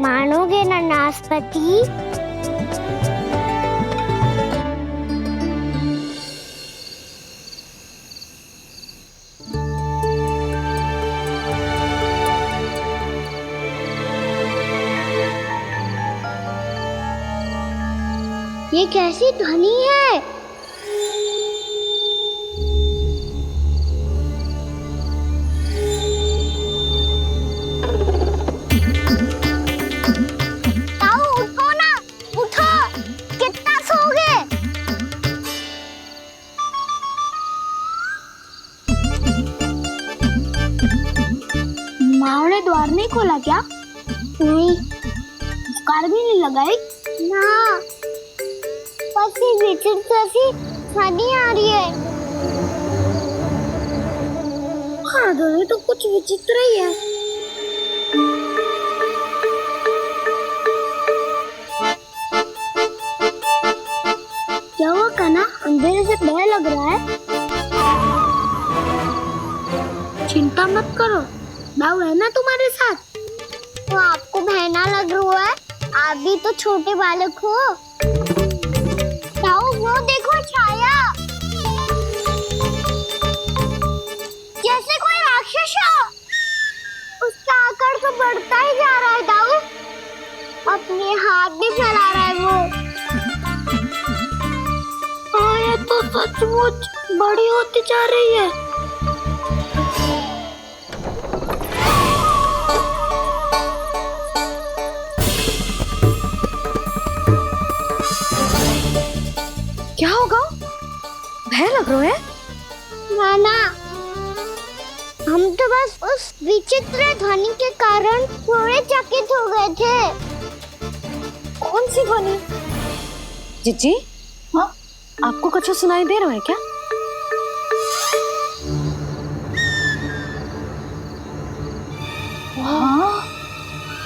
मानोगे ना नाशपति? ये कैसी ध्वनि है? ताऊ उठो ना, उठो, कितना सोओगे? माँ ने द्वार नहीं खोला क्या? नहीं। कार भी नहीं लगाई? ना। बस ये विचित्र सी ध्वनि आ रही है। हाँ, ध्वनि तो कुछ विचित्र ही है। क्या हुआ कान्हा? अंधेरे से भय लग रहा है। चिंता मत करो, दाऊ है ना तुम्हारे साथ। तो आपको भय ना लग रहा है? आप भी तो छोटे बालक हो। दाऊ वो देखो छाया, जैसे कोई राक्षस हो। उसका आकार तो बढ़ता ही जा रहा है दाऊ। अपने हाथ भी फैला रहा है वो। हाँ, ये तो सचमुच बड़ी होती जा रही है। क्या होगा? भय लग रहा है? नाना, हम तो बस उस विचित्र ध्वनि के कारण थोड़े चकित हो गए थे। कौन सी ध्वनि? जीजी, हाँ, आपको कुछ सुनाई दे रहा है क्या? हाँ,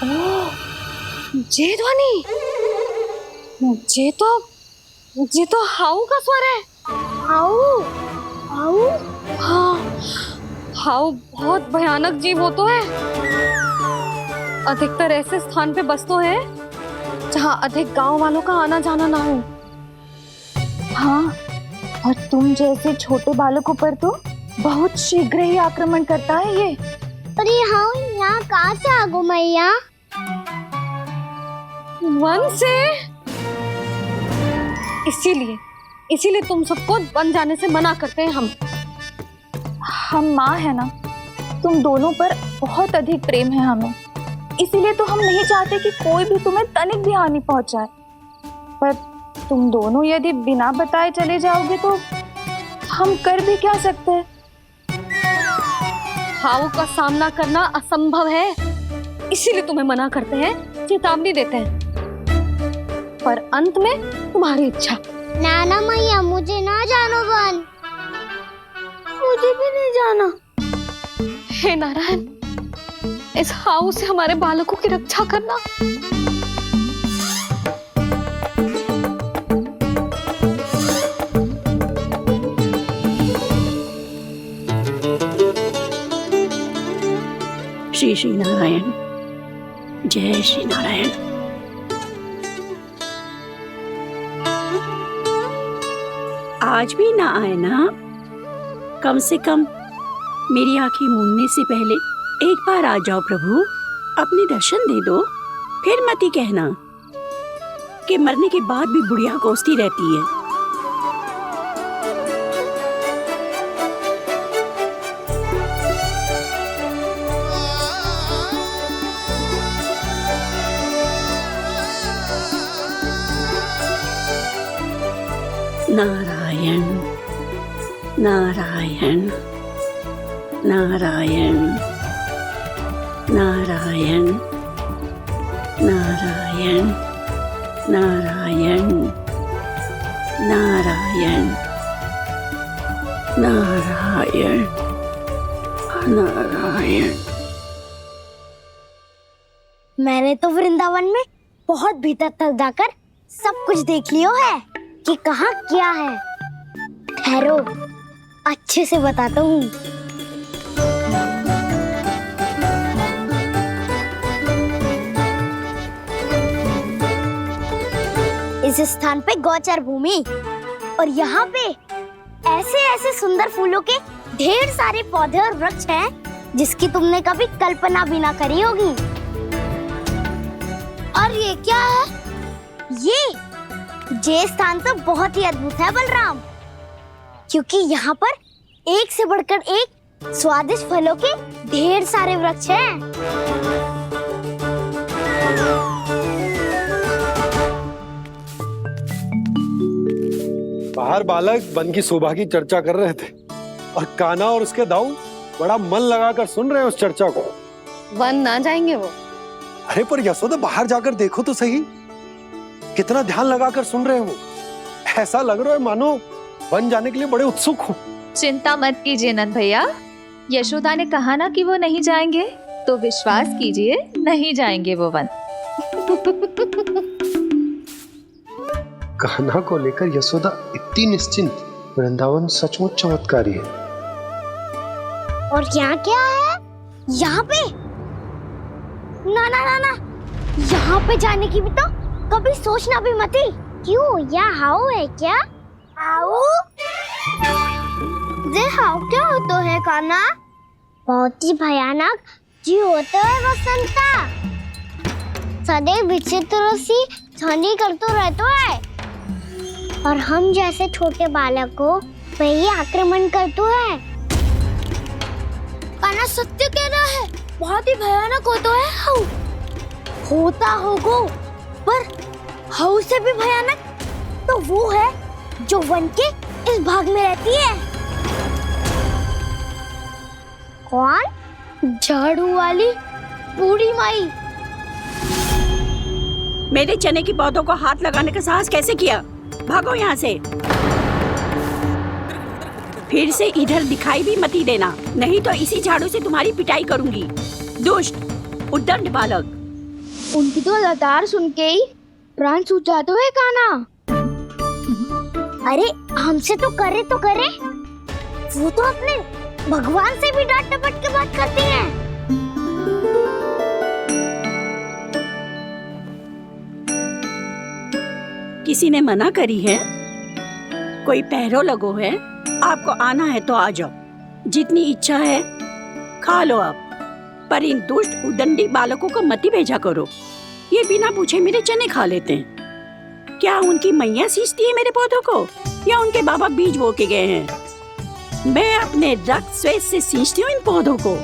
ओह, ये ध्वनि, ये तो हाउ का स्वर है। हाउ? हाउ? हाँ, हाउ बहुत भयानक जीव हो तो है। अधिकतर ऐसे स्थान पे बसते हैं जहाँ अधिक गांव वालों का आना जाना ना हो। हाँ, और तुम जैसे छोटे बालकों पर तो बहुत शीघ्र ही आक्रमण करता है ये। पर ये हाउ यहाँ कहाँ से आ गो मैया? वन से। इसीलिए तुम सबको वन जाने से मना करते हैं हम माँ है ना, तुम दोनों पर बहुत अधिक प्रेम है हमें, इसीलिए तो हम नहीं चाहते कि कोई भी तुम्हें तनिक भी हानि पहुंचाए। पर तुम दोनों यदि बिना बताए चले जाओगे तो हम कर भी क्या सकते हैं? हाउ का सामना करना असंभव है, इसीलिए तुम्हें मना करते हैं, चेतावनी देते हैं। पर अंत में तुम्हारी इच्छा। नाना मैया, मुझे ना जानो वन। मुझे भी नहीं जाना। हे नारायण, इस हाउ से हमारे बालकों की रक्षा करना। श्री श्री नारायण, जय श्री नारायण। आज भी ना आए ना? कम से कम मेरी आंखें मूंदने से पहले एक बार आ जाओ प्रभु, अपने दर्शन दे दो। फिर मत ही कहना कि मरने के बाद भी बुढ़िया कोसती रहती है। नारायण नारायण नारायण नारायण नारायण नारायण नारायण नारायण नारायण। मैंने तो वृंदावन में बहुत भीतर तक जाकर सब कुछ देख लियो है कि कहाँ क्या है। ठहरो, अच्छे से बताता हूँ। इस स्थान पे गोचर भूमि, और यहाँ पे ऐसे ऐसे सुंदर फूलों के ढेर सारे पौधे और वृक्ष हैं जिसकी तुमने कभी कल्पना भी ना करी होगी। और ये क्या है? ये स्थान तो बहुत ही अद्भुत है बलराम, क्योंकि यहाँ पर एक से बढ़कर एक स्वादिष्ट फलों के ढेर सारे वृक्ष हैं। बाहर बालक वन की शोभा की चर्चा कर रहे थे और कान्हा और उसके दाऊ बड़ा मन लगाकर सुन रहे हैं उस चर्चा को। वन ना जाएंगे वो? अरे पर यशोदा, बाहर जाकर देखो तो सही, कितना ध्यान लगाकर सुन रहे हो। ऐसा लग रहा है मानो वन जाने के लिए बड़े उत्सुक हो। चिंता मत कीजिए नंद भैया, यशोदा ने कहा ना कि वो नहीं जाएंगे, तो विश्वास कीजिए नहीं जाएंगे वो वन। कान्हा को लेकर यशोदा इतनी निश्चिंत, वृंदावन सचमुच चमत्कारी है। और यहाँ क्या है? यहाँ पे ना ना ना ना, यहाँ पे जाने की भी तो कभी सोचना भी मत ही। क्यों, यहाँ हाउ है क्या? हाउ? ये हाउ क्या होता है कान्हा? बहुत ही भयानक जी होता है बसंता, सदैव विचित्र सी ध्वनि करते रहता है, और हम जैसे छोटे बालक को वही आक्रमण करते हैं। कान्हा सत्य कह रहा है, बहुत ही भयानक होता है हाउ। होता होगा, पर हाउ से भी भयानक तो वो है जो वन के इस भाग में रहती है। कौन? झाड़ू वाली बूढ़ी माई। मेरे चने की पौधों को हाथ लगाने का साहस कैसे किया? भागो यहाँ से। फिर से इधर दिखाई भी मत देना, नहीं तो इसी झाड़ू से तुम्हारी पिटाई करूंगी। दुष्ट उद्दंड बालक। उनकी तो लतार सुन के ही प्राण छूट जाते हुए कान्हा। अरे हमसे तो करे, वो तो अपने भगवान से भी डांट डपट के बात करती हैं। किसी ने मना करी है? कोई पहरो लगो है? आपको आना है तो आ जाओ, जितनी इच्छा है खा लो आप, पर इन दुष्ट उदंडी बालकों को मत भेजा करो। ये बिना पूछे मेरे चने खा लेते हैं। क्या उनकी मैया सींचती है मेरे पौधों को, या उनके बाबा बीज बो के गए हैं? मैं अपने रक्त स्वेद से सींचती हूँ इन पौधों को,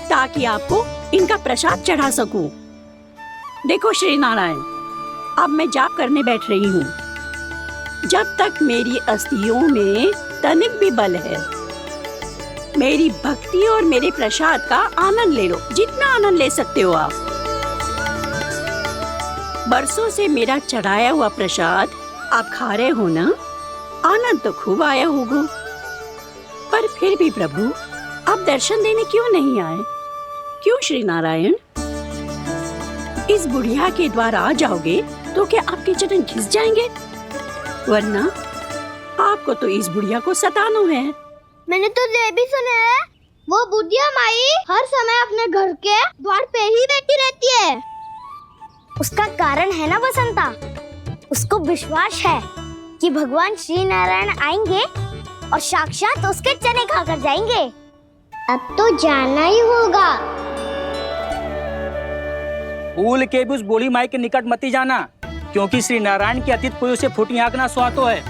ताकि आपको इनका प्रसाद चढ़ा सकूं। देखो श्री नारायण, अब मैं जाप करने बैठ रही हूँ। जब तक मेरी अस्थियों में तनिक भी बल है, मेरी भक्ति और मेरे प्रसाद का आनंद ले लो, जितना आनंद ले सकते हो आप। बरसों से मेरा चढ़ाया हुआ प्रसाद आप खा रहे हो ना, आनंद तो खूब आया होगा, पर फिर भी प्रभु आप दर्शन देने क्यों नहीं आए? क्यों श्री नारायण? इस बुढ़िया के द्वार आ जाओगे तो क्या आपके चरण घिस जाएंगे? वरना आपको तो इस बुढ़िया को सताना है। मैंने तो ये भी सुना है, वो बुढ़िया माई हर समय अपने घर के द्वार पे ही बैठी रहती है। उसका कारण है ना बसंता, उसको विश्वास है कि भगवान श्री नारायण आएंगे और साक्षात उसके चने खाकर जाएंगे। अब तो जाना ही होगा। भूल के भी उस बूढ़ी माई के निकट मत जाना, क्योंकि श्री नारायण की अतीत कोई उसे फूटी आंख ना सुहातो है,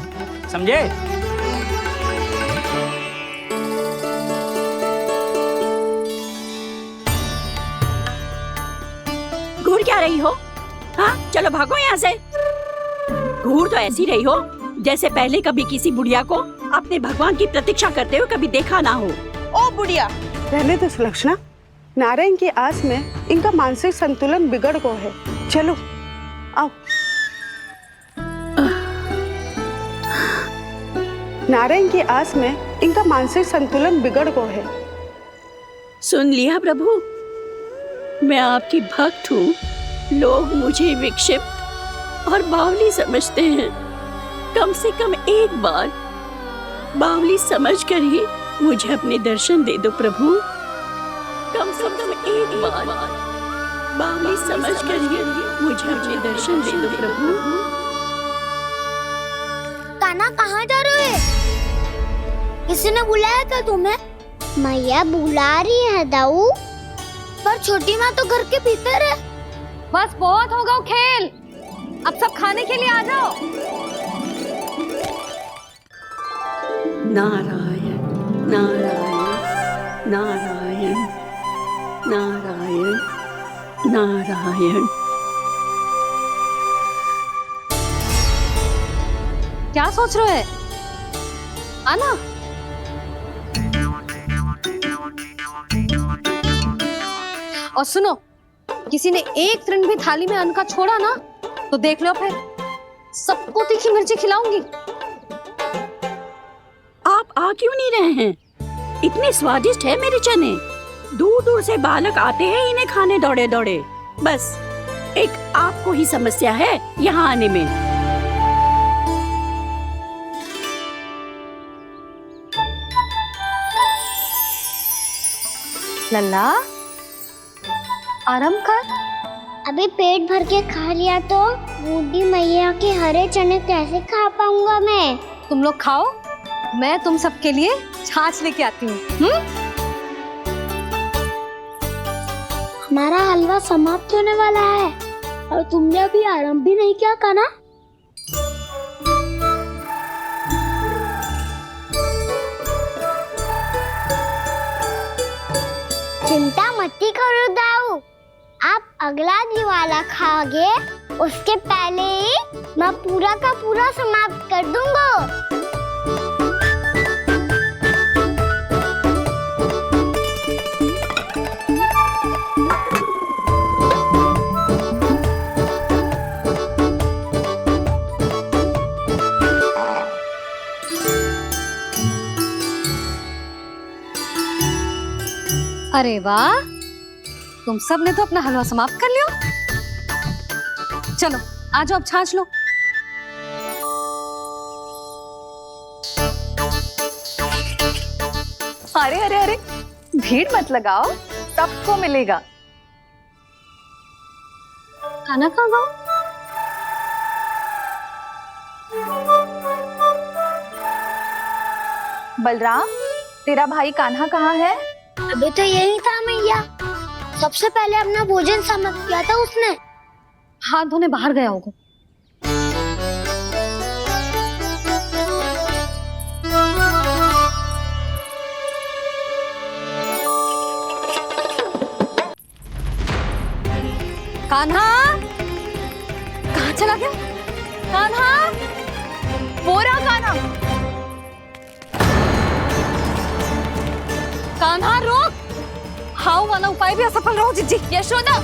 समझे? घूर क्या रही हो? हाँ, चलो भागो यहाँ से। घूर तो ऐसी रही हो जैसे पहले कभी किसी बुढ़िया को अपने भगवान की प्रतीक्षा करते हुए कभी देखा ना हो। ओ बुढ़िया, रहने दो सुलक्षणा, नारायण की आस में इनका मानसिक संतुलन बिगड़ गया है। चलो आओ। नारायण की आस में इनका मानसिक संतुलन बिगड़ गया है। सुन लिया प्रभु, मैं आपकी भक्त हूँ। लोग मुझे विक्षिप्त और बावली समझते हैं। कम से कम एक बार बावली समझकर ही मुझे अपने दर्शन दे दो प्रभु। कम से कम एक बार बावली समझकर ही मुझे अपने दर्शन दे दो प्रभु। कान्हा कहाँ जा रहे हो? किसी ने बुलाया क्या तुम्हें? मैया बुला रही है दाऊ, पर छोटी माँ तो घर के भीतर है। बस बहुत होगा खेल, अब सब खाने के लिए आ जाओ। नारायण नारायण नारायण नारायण नारायण। क्या सोच रहे हैं? आना। और सुनो, किसी ने एक तृण भी थाली में अन्न का छोड़ा ना तो देख लो, फिर सबको तीखी मिर्ची खिलाऊंगी। आप आ क्यों नहीं रहे हैं? इतने स्वादिष्ट है मेरे चने। दूर दूर से बालक आते हैं इन्हें खाने दौड़े दौड़े। बस एक आपको ही समस्या है यहाँ आने में। लल्ला, आराम कर। अभी पेट भर के खा लिया तो बूढ़ी मैया के हरे चने कैसे खा पाऊंगा मैं? तुम लोग खाओ, मैं तुम सबके लिए छाछ लेके आती हूँ। हमारा हलवा समाप्त होने वाला है और तुमने अभी आराम भी नहीं किया कान्हा। चिंता मत करो दाऊ, आप अगला दिवाला खाओगे उसके पहले ही मैं पूरा का पूरा समाप्त कर दूंगा। अरे वाह, तुम सब ने तो अपना हलवा समाप्त कर लिया। चलो आ जाओ, अब छाछ लो। अरे अरे अरे, भीड़ मत लगाओ, सबको मिलेगा। खाना कहाँ गया? बलराम, तेरा भाई कान्हा कहाँ है? अभी तो यही था मैया, सबसे पहले अपना भोजन समाप्त किया था उसने। हाथ धोने बाहर गया होगा। कान्हा कहाँ चला गया? कान्हा, वो रहा कान्हा। कान्हा रोक, हाउ वाला उपाय भी असफल रहो जिज्जी। यशोदा,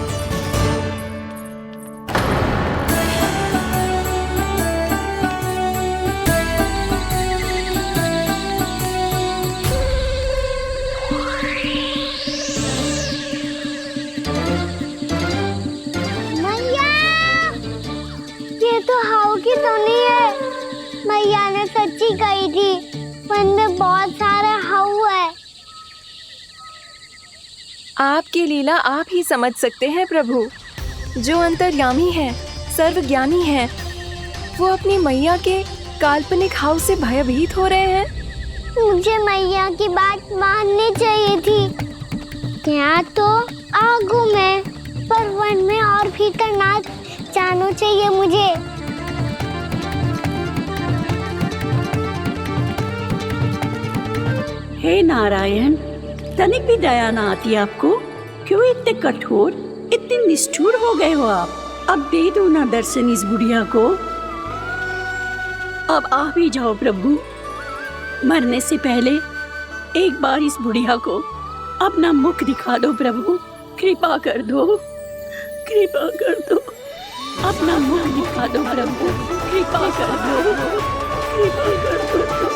मैया, ये तो हाउ की तो नहीं है। मैया ने सच्ची कही थी, वन में बहुत सारे हाउ है। आपकी लीला आप ही समझ सकते हैं प्रभु। जो अंतर्यामी है, सर्वज्ञानी है, वो अपनी मैया के काल्पनिक हाव से भयभीत हो रहे हैं। मुझे मैया की बात माननी चाहिए थी। यहाँ तो आगू में, पर वन में और भीतर ना जाना चाहिए मुझे। हे नारायण, तनिक भी दया ना आती आपको? क्यों इतने कठोर, इतने निष्ठुर हो गए हो आप? अब दे दो ना दर्शन इस बुढ़िया को। अब आ भी जाओ प्रभु, मरने से पहले एक बार इस बुढ़िया को अपना मुख दिखा दो प्रभु। कृपा कर दो, कृपा कर दो, अपना मुख दिखा दो प्रभु। कृपा कर दो, कृपा कर दो।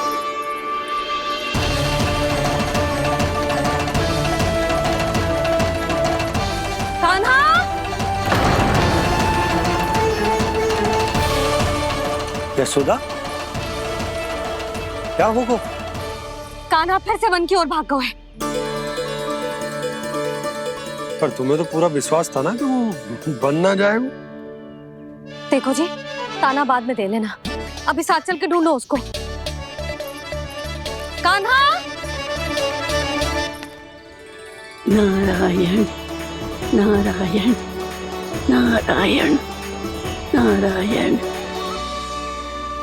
कान्हा, यशोदा, क्या होगा? कान्हा फिर से वन की ओर भाग गया है। पर तुम्हें तो पूरा विश्वास था ना कि वो बन ना जाए। देखो जी, ताना बाद में दे लेना, अभी साथ चल के ढूंढो उसको। कान्हा, नारायण नारायण नारायण नारायण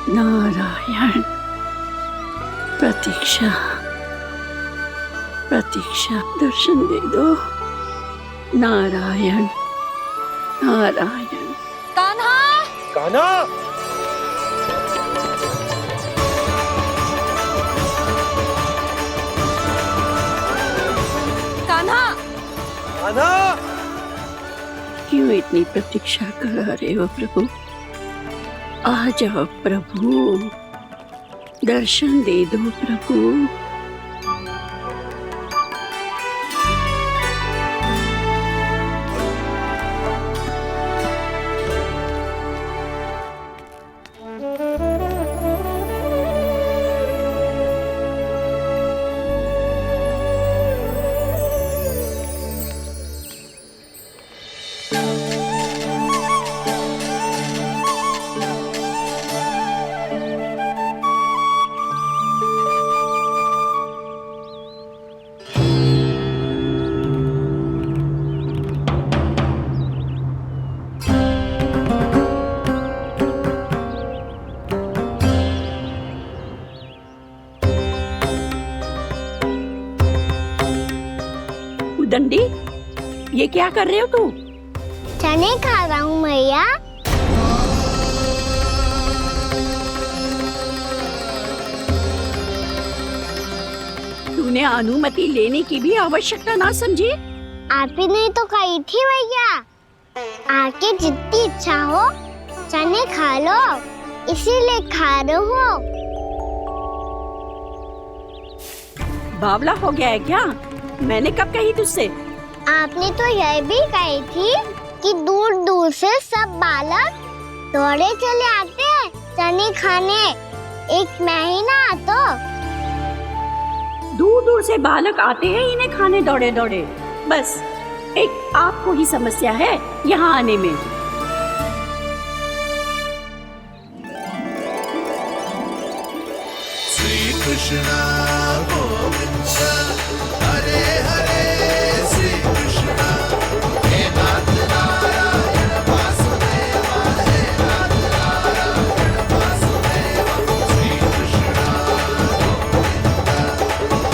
नारायण। प्रतीक्षा प्रतीक्षा, दर्शन दे दो। नारायण नारायण। कान्हा, कान्हा, कान्हा, कान्हा। क्यों इतनी प्रतीक्षा करा रहे हो प्रभु? आ जाओ प्रभु, दर्शन दे दो प्रभु। दंडी, ये क्या कर रहे हो तू? चने खा रहा हूँ मैया। तूने अनुमति लेने की भी आवश्यकता ना समझी? आप ही ने तो कही थी भैया, आके जितनी इच्छा हो चने खा लो, इसीलिए खा रहे हो। बावला हो गया है क्या? मैंने कब कही तुझसे? आपने तो यह भी कही थी कि दूर दूर से सब बालक दौड़े चले आते हैं चने खाने, एक महीना तो दूर दूर से बालक आते हैं इन्हें खाने दौड़े दौड़े। बस एक आपको ही समस्या है यहाँ आने में। श्री कृष्णा गोविंद हरे हरे, श्री कृष्णा हे नाथ नारायण वासुदेव, हे नाथ नारायण वासुदेव। श्री कृष्णा गोविंद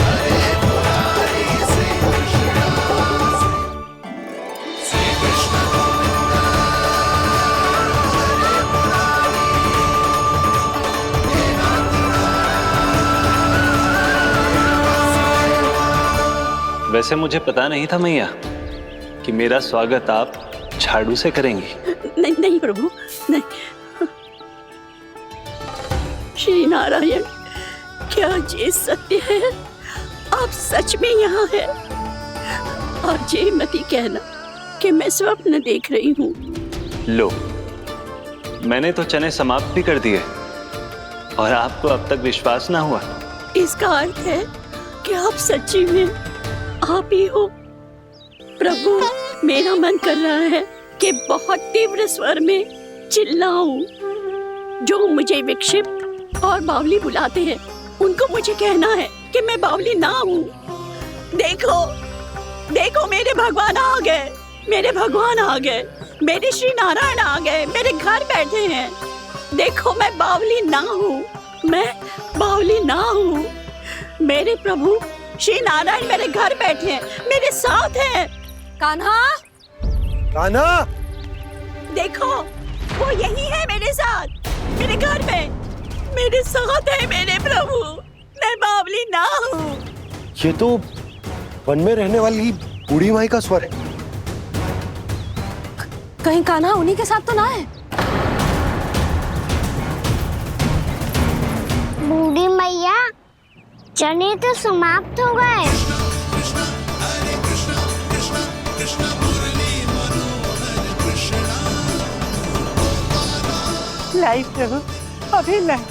हरे मुरारी, श्री कृष्णा श्री कृष्ण गोविंद हरे मुरारी, हे नाथ वैसे मुझे पता नहीं था मैया कि मेरा स्वागत आप झाड़ू से करेंगी। नहीं नहीं प्रभु, नहीं। श्री नारायण, क्या ये सत्य है? आप सच में यहाँ हैं? और ये मती कहना कि मैं स्वप्न देख रही हूँ। लो, मैंने तो चने समाप्त भी कर दिए और आपको अब तक विश्वास ना हुआ। इसका अर्थ है कि आप सच्ची में आप ही हो। प्रभु, मेरा मन कर रहा है कि बहुत तीव्र स्वर में चिल्लाऊं। जो मुझे विक्षिप्त और बावली बुलाते हैं उनको मुझे कहना है कि मैं बावली ना हूँ। देखो देखो, मेरे भगवान आ गए, मेरे भगवान आ गए, मेरे श्री नारायण आ गए, मेरे घर बैठे हैं। देखो, मैं बावली ना हूँ, मैं बावली ना हूँ। मेरे प्रभु श्री नारायण मेरे घर बैठे हैं, मेरे साथ हैं। कान्हा, कान्हा, देखो, वो यही है मेरे साथ, मेरे घर में, मेरे साथ है मेरे प्रभु। मैं बावली ना हूँ। ये तो वन में रहने वाली बूढ़ी माई का स्वर है। कहीं कान्हा उन्हीं के साथ तो ना है? बूढ़ी मैया, चने तो समाप्त हो गए। लाई प्रभु, अभी लाई।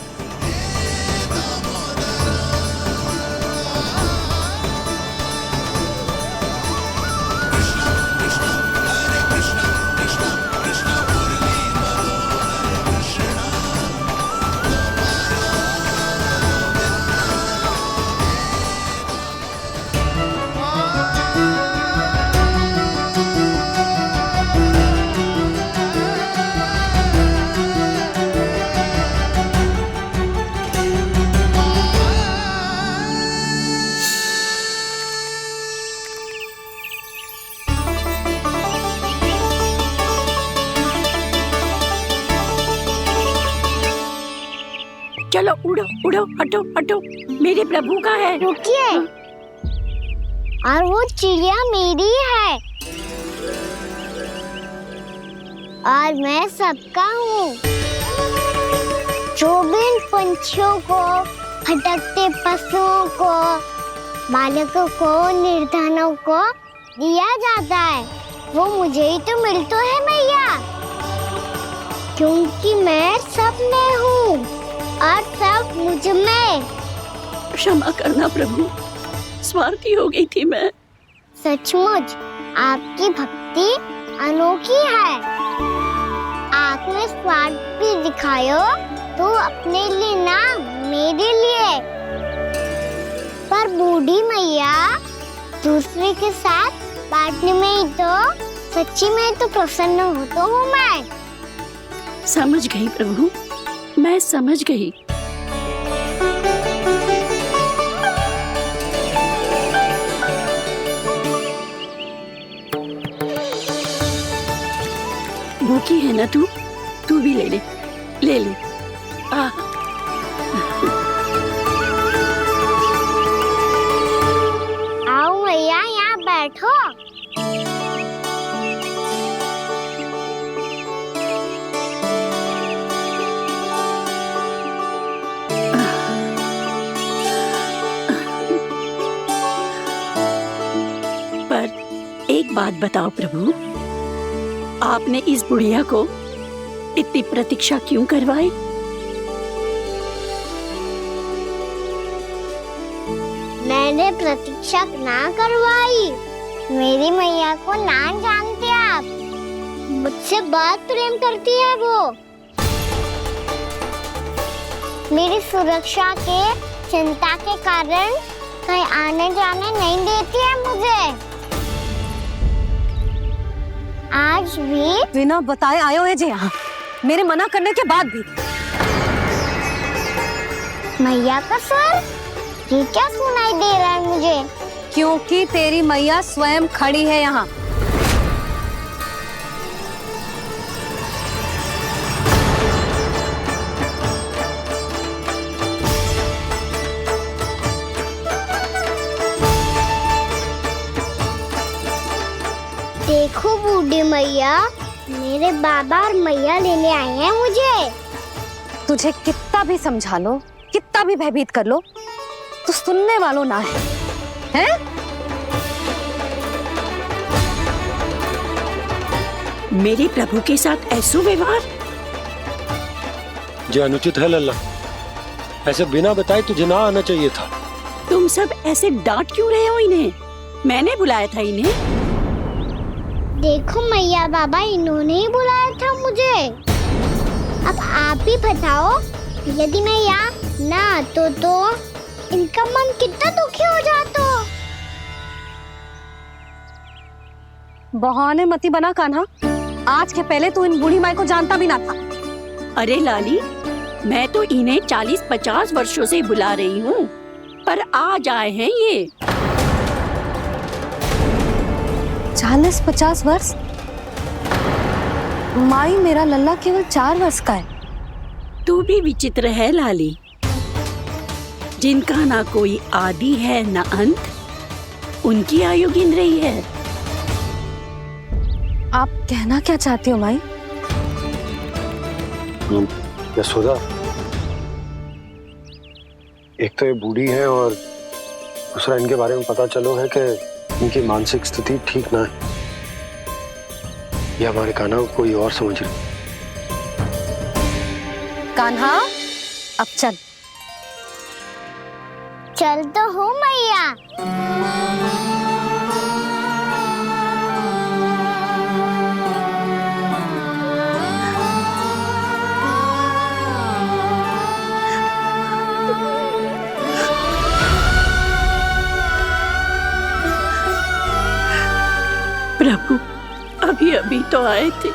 चलो उड़ो उड़ो, हटो हटो, मेरे प्रभु का है। रुकिए, और वो चिड़िया मेरी है और मैं सबका हूँ। जो भी इन पंछियों को, भटकते पशुओं को, बालकों को, निर्धनों को दिया जाता है, वो मुझे ही तो मिलता है मैया, क्योंकि मैं सब में हूँ और सब मुझ में। क्षमा करना प्रभु, स्वार्थी हो गई थी मैं। सचमुच आपकी भक्ति अनोखी है। आपने स्वार्थ भी दिखायो तो अपने लिए ना, मेरे लिए। पर बूढ़ी मैया दूसरे के साथ बांटने में ही तो, सच्ची में तो प्रसन्न होता हूँ मैं। समझ गई प्रभु, मैं समझ गई। भूखी है ना तू भी ले ले, ले ले। आओ मैया, यहाँ बैठो। पर एक बात बताओ प्रभु, आपने इस बुढ़िया को इतनी प्रतीक्षा क्यों करवाई? मैंने प्रतीक्षा ना करवाई। मेरी मैया को ना जानते आप, मुझसे बहुत प्रेम करती है वो। मेरी सुरक्षा के चिंता के कारण कहीं आने जाने नहीं देती है मुझे। आज भी बिना बताए आयो है जी यहाँ, मेरे मना करने के बाद भी। मैया का स्वर, ये क्या सुनाई दे रहा है मुझे? क्योंकि तेरी मैया स्वयं खड़ी है यहाँ। देखो बूढ़ी मैया, मेरे बाबा और मैया लेने आए हैं मुझे। तुझे कितना भी समझा लो, कितना भी भयभीत कर लो, तो सुनने वालों ना है, हैं? मेरे प्रभु के साथ ऐसा व्यवहार जो अनुचित है लल्ला। ऐसे बिना बताए तुझे ना आना चाहिए था। तुम सब ऐसे डांट क्यों रहे हो इन्हें? मैंने बुलाया था इन्हें। देखो मैया बाबा, इन्होंने ही बुलाया था मुझे। अब आप ही बताओ, यदि मैं यहाँ ना आतो तो इनका मन कितना दुखी हो जाता। बहाने मती बना कान्हा, आज के पहले तू इन बूढ़ी माई को जानता भी ना था। अरे लाली, मैं तो इन्हें 40-50 वर्षों से बुला रही हूँ, पर आज आए हैं ये। 40-50 वर्ष? माई, मेरा लल्ला केवल 4 वर्ष का है। तू भी विचित्र है लाली, जिनका ना कोई आदि है ना अंत, उनकी आयु गिन रही है। आप कहना क्या चाहती हो माई? यशोदा, एक तो ये बूढ़ी है और दूसरा इनके बारे में पता चलो है कि इनकी मानसिक स्थिति ठीक ना है। ये हमारे कान्हा को कोई और समझ रही। कान्हा, अब चल। चल तो हूँ मैया। प्रभु, अभी अभी तो आए थे,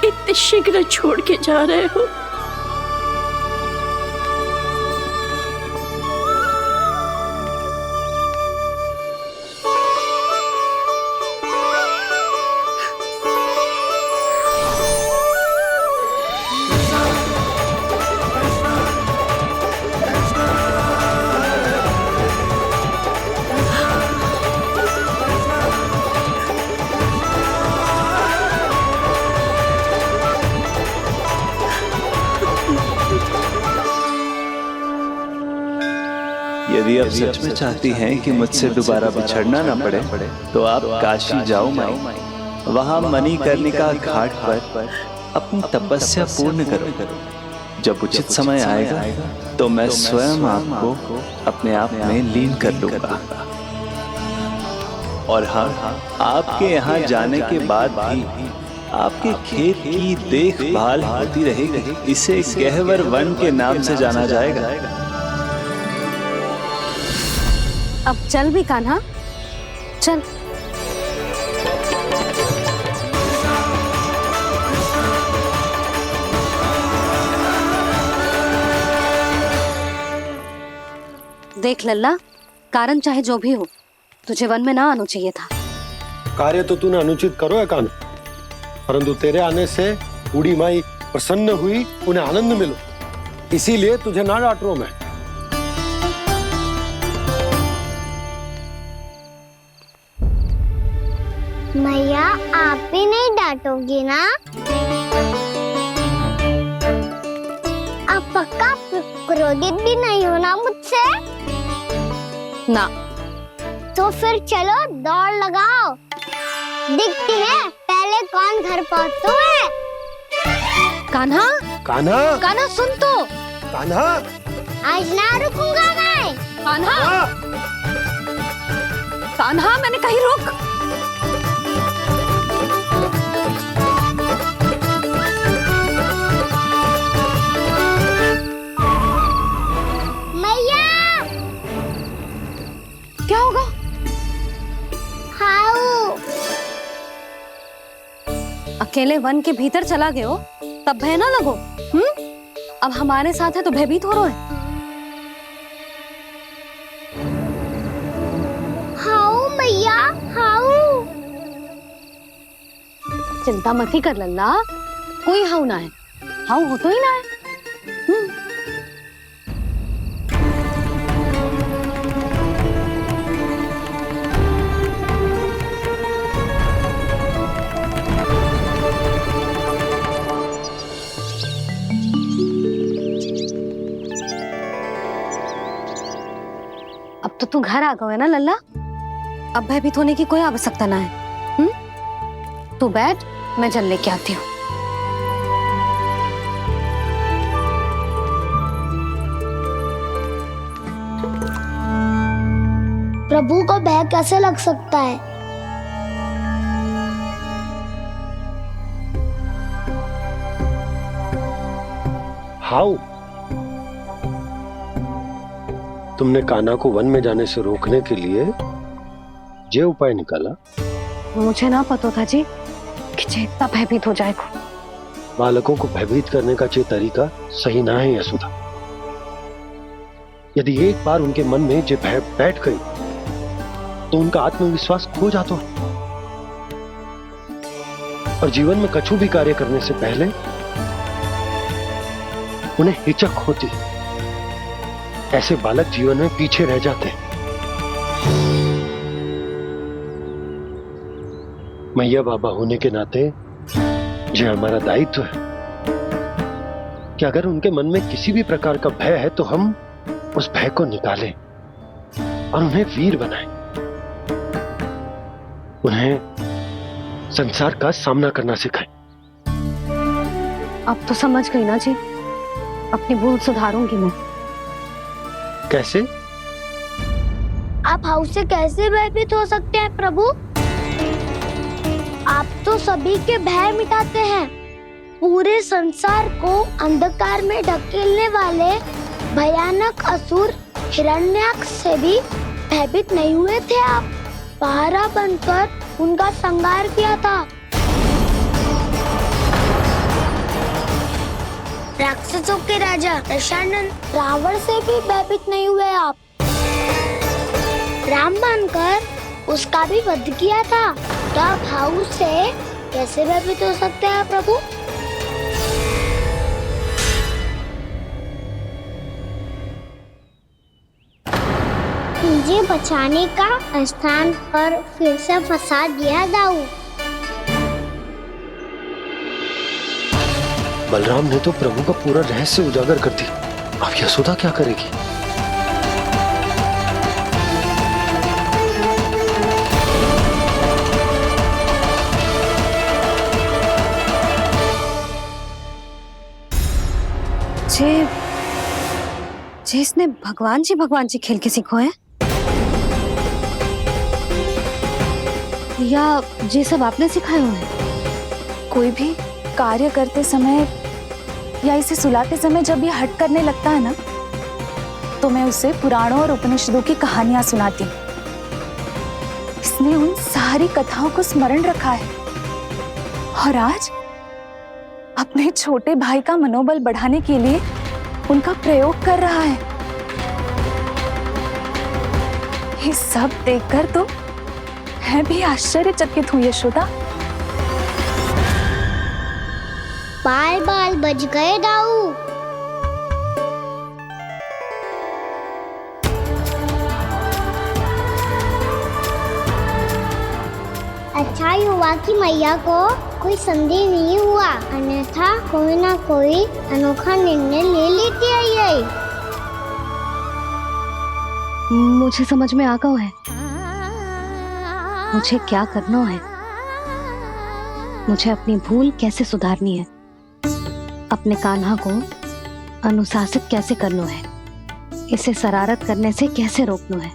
इतने शीघ्र छोड़ के जा रहे हो। यदि आप सच में चाहती हैं कि मुझसे दोबारा बिछड़ना ना पड़े तो आप काशी जाओ माई। वहां मणिकर्णिका घाट पर अपनी तपस्या पूर्ण करो। जब उचित समय आएगा तो मैं स्वयं आपको अपने आप में लीन कर लूंगा। और हाँ, आपके यहाँ जाने के बाद भी आपके खेत की देखभाल होती रहेगी। इसे गहवर वन के नाम से जाना जाएगा। अब चल भी कान्हा, चल। देख लल्ला, कारण चाहे जो भी हो, तुझे वन में ना आना चाहिए था। कार्य तो तूने अनुचित करो है कान्हा, परंतु तेरे आने से बूढ़ी माई प्रसन्न हुई, उन्हें आनंद मिलो, इसीलिए तुझे ना डांट रहा हूं मैं। मैया आप भी नहीं डांटोगी ना? आप पक्का क्रोधित भी नहीं हो ना मुझसे? ना। तो फिर चलो दौड़ लगाओ, दिखती है पहले कौन घर पहुंचता है। कान्हा, कान्हा, कान्हा सुन तो। कान्हा, आज ना रुकूंगा मैं। कान्हा, कान्हा मैंने कहीं रुक। मैया, क्या होगा? हाउ अकेले वन के भीतर चला गए हो तब भय ना लगो। अब हमारे साथ है तो भयभीत हो रहे हैं। हाउ मैया, हाउ। चिंता मत ही कर लल्ला, कोई हाउ ना है। हाउ हो तो ही ना है। अब तो तू घर आ गए ना लल्ला, अब भयभीत होने की कोई आवश्यकता ना है। तू बैठ, मैं जल लेके आती हूँ। प्रभु को भय कैसे लग सकता है? हाउ? तुमने कान्हा को वन में जाने से रोकने के लिए ये उपाय निकाला? मुझे ना पता था जी कि जे इतना भयभीत हो जाएगा। बालकों को भयभीत करने का ये तरीका सही ना है यशोदा। यदि एक बार उनके मन में ये भय बैठ गई तो उनका आत्मविश्वास खो जाता है और जीवन में कछु भी कार्य करने से पहले उन्हें हिचक होती। ऐसे बालक जीवन में पीछे रह जाते हैं। मैया बाबा होने के नाते यह हमारा दायित्व है कि अगर उनके मन में किसी भी प्रकार का भय है तो हम उस भय को निकालें और उन्हें वीर बनाएं, उन्हें संसार का सामना करना सिखाएं। अब तो समझ गई ना जी, अपनी भूल सुधारूंगी मैं। कैसे? आप हाउ से कैसे भयभीत हो सकते हैं प्रभु? आप तो सभी के भय मिटाते हैं। पूरे संसार को अंधकार में ढकेलने वाले भयानक असुर हिरण्याक्ष से भी भयभीत नहीं हुए थे आप। पहरा बनकर उनका संहार किया था। राक्षसों के राजा दशानन रावण से भी भयभीत नहीं हुए आप। राम बनकर उसका भी वध किया था। तो आप हाउ से कैसे भयभीत हो सकते हैं प्रभु? मुझे बचाने का स्थान पर फिर से फंसा दिया दाऊ। बलराम ने तो प्रभु का पूरा रहस्य उजागर कर दिया। अब यशोदा क्या करेगी? जे इसने भगवान जी खेल के सीखो है, या जे सब आपने सिखाए हुए हैं? कोई भी कार्य करते समय या इसे सुलाते समय जब ये हट करने लगता है ना, तो मैं उसे पुराणों और उपनिषदों की कहानियां सुनाती हूँ। इसने उन सारी कथाओं को स्मरण रखा है और आज अपने छोटे भाई का मनोबल बढ़ाने के लिए उनका प्रयोग कर रहा है। ये सब देखकर तो मैं भी आश्चर्यचकित हूँ यशोदा। बाल बाल बज गए दाऊ। अच्छा ही हुआ कि मैया को कोई संदेह नहीं हुआ, अन्यथा कोई ना कोई अनोखा निर्णय ले लेती है ये। मुझे समझ में आ गया है मुझे क्या करना है। मुझे अपनी भूल कैसे सुधारनी है, अपने कान्हा को अनुशासित कैसे करना है, इसे शरारत करने से कैसे रोकना है,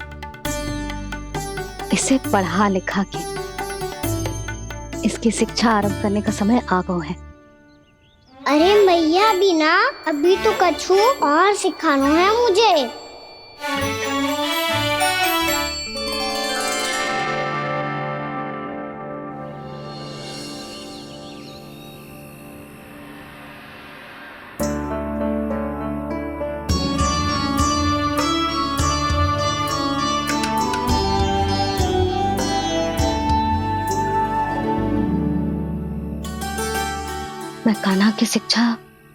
इसे पढ़ा लिखा के इसकी शिक्षा आरंभ करने का समय आ गया है। अरे मैया बिना अभी तो कछु और सिखाना है मुझे। मैं कान्हा की शिक्षा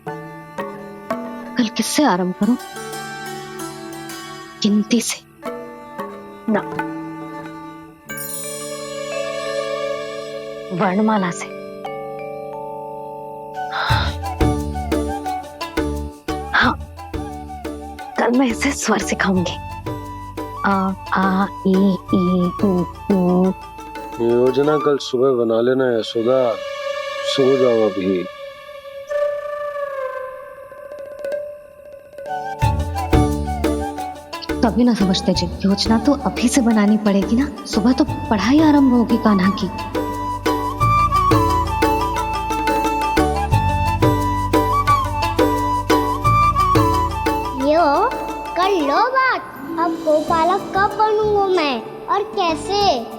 कल किससे आरंभ करूं? गिनती से ना, वर्णमाला से। हाँ, कल मैं इसे स्वर सिखाऊंगी। आ आ ई ई उ ऊ। योजना कल सुबह बना लेना यशोदा, सो जाओ अभी। तभी ना समझते जी, योजना तो अभी से बनानी पड़ेगी ना। सुबह तो पढ़ाई आरंभ होगी कान्हा की। यो कर लो बात। अब गोपालक कब बनूंगा मैं और कैसे?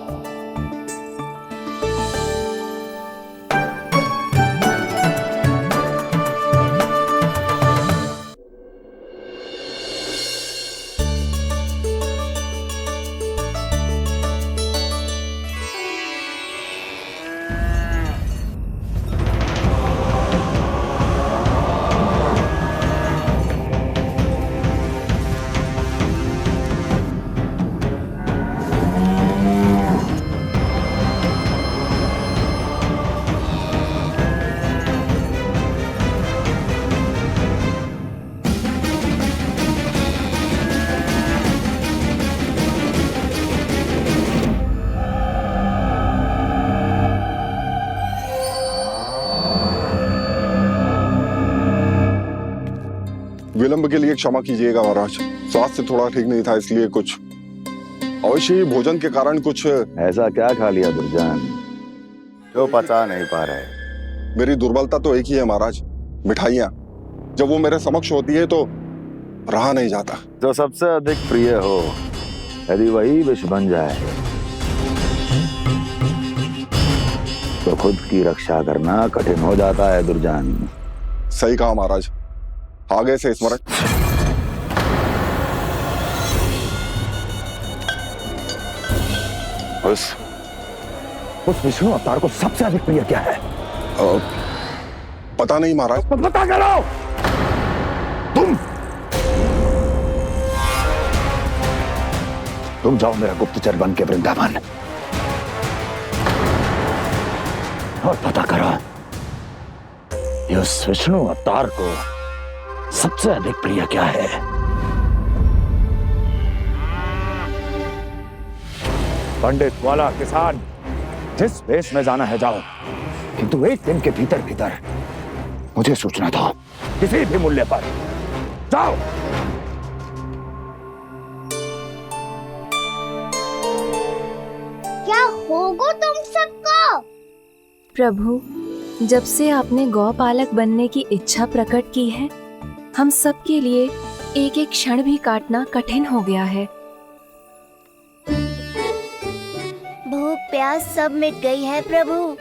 विलंब के लिए क्षमा कीजिएगा महाराज, स्वास्थ्य थोड़ा ठीक नहीं था, इसलिए कुछ अवश्य ही भोजन के कारण कुछ। ऐसा क्या खा लिया दुर्जन जो पचा नहीं पा रहे? मेरी दुर्बलता तो एक ही है महाराज, मिठाइयाँ। जब वो मेरे समक्ष होती है तो रहा नहीं जाता। जो सबसे अधिक प्रिय हो, यदि वही विष बन जाए तो खुद की रक्षा करना कठिन हो जाता है दुर्जन। सही कहा महाराज, आगे से स्मरण। उस विष्णु अवतार को सबसे अधिक प्रिय क्या है? पता नहीं महाराज। पता करो। तुम जाओ मेरा गुप्तचर बन के वृंदावन और पता करो उस विष्णु अवतार को सबसे अधिक प्रिय क्या है। पंडित, वाला, किसान, जिस वेश में जाना है जाओ, किंतु एक दिन के भीतर भीतर मुझे सूचना दो। किसी भी मूल्य पर जाओ। क्या होगा तुम सबको? प्रभु, जब से आपने गौपालक बनने की इच्छा प्रकट की है, हम सब के लिए एक एक क्षण भी काटना कठिन हो गया है। भूख प्यास सब मिट गई है प्रभु।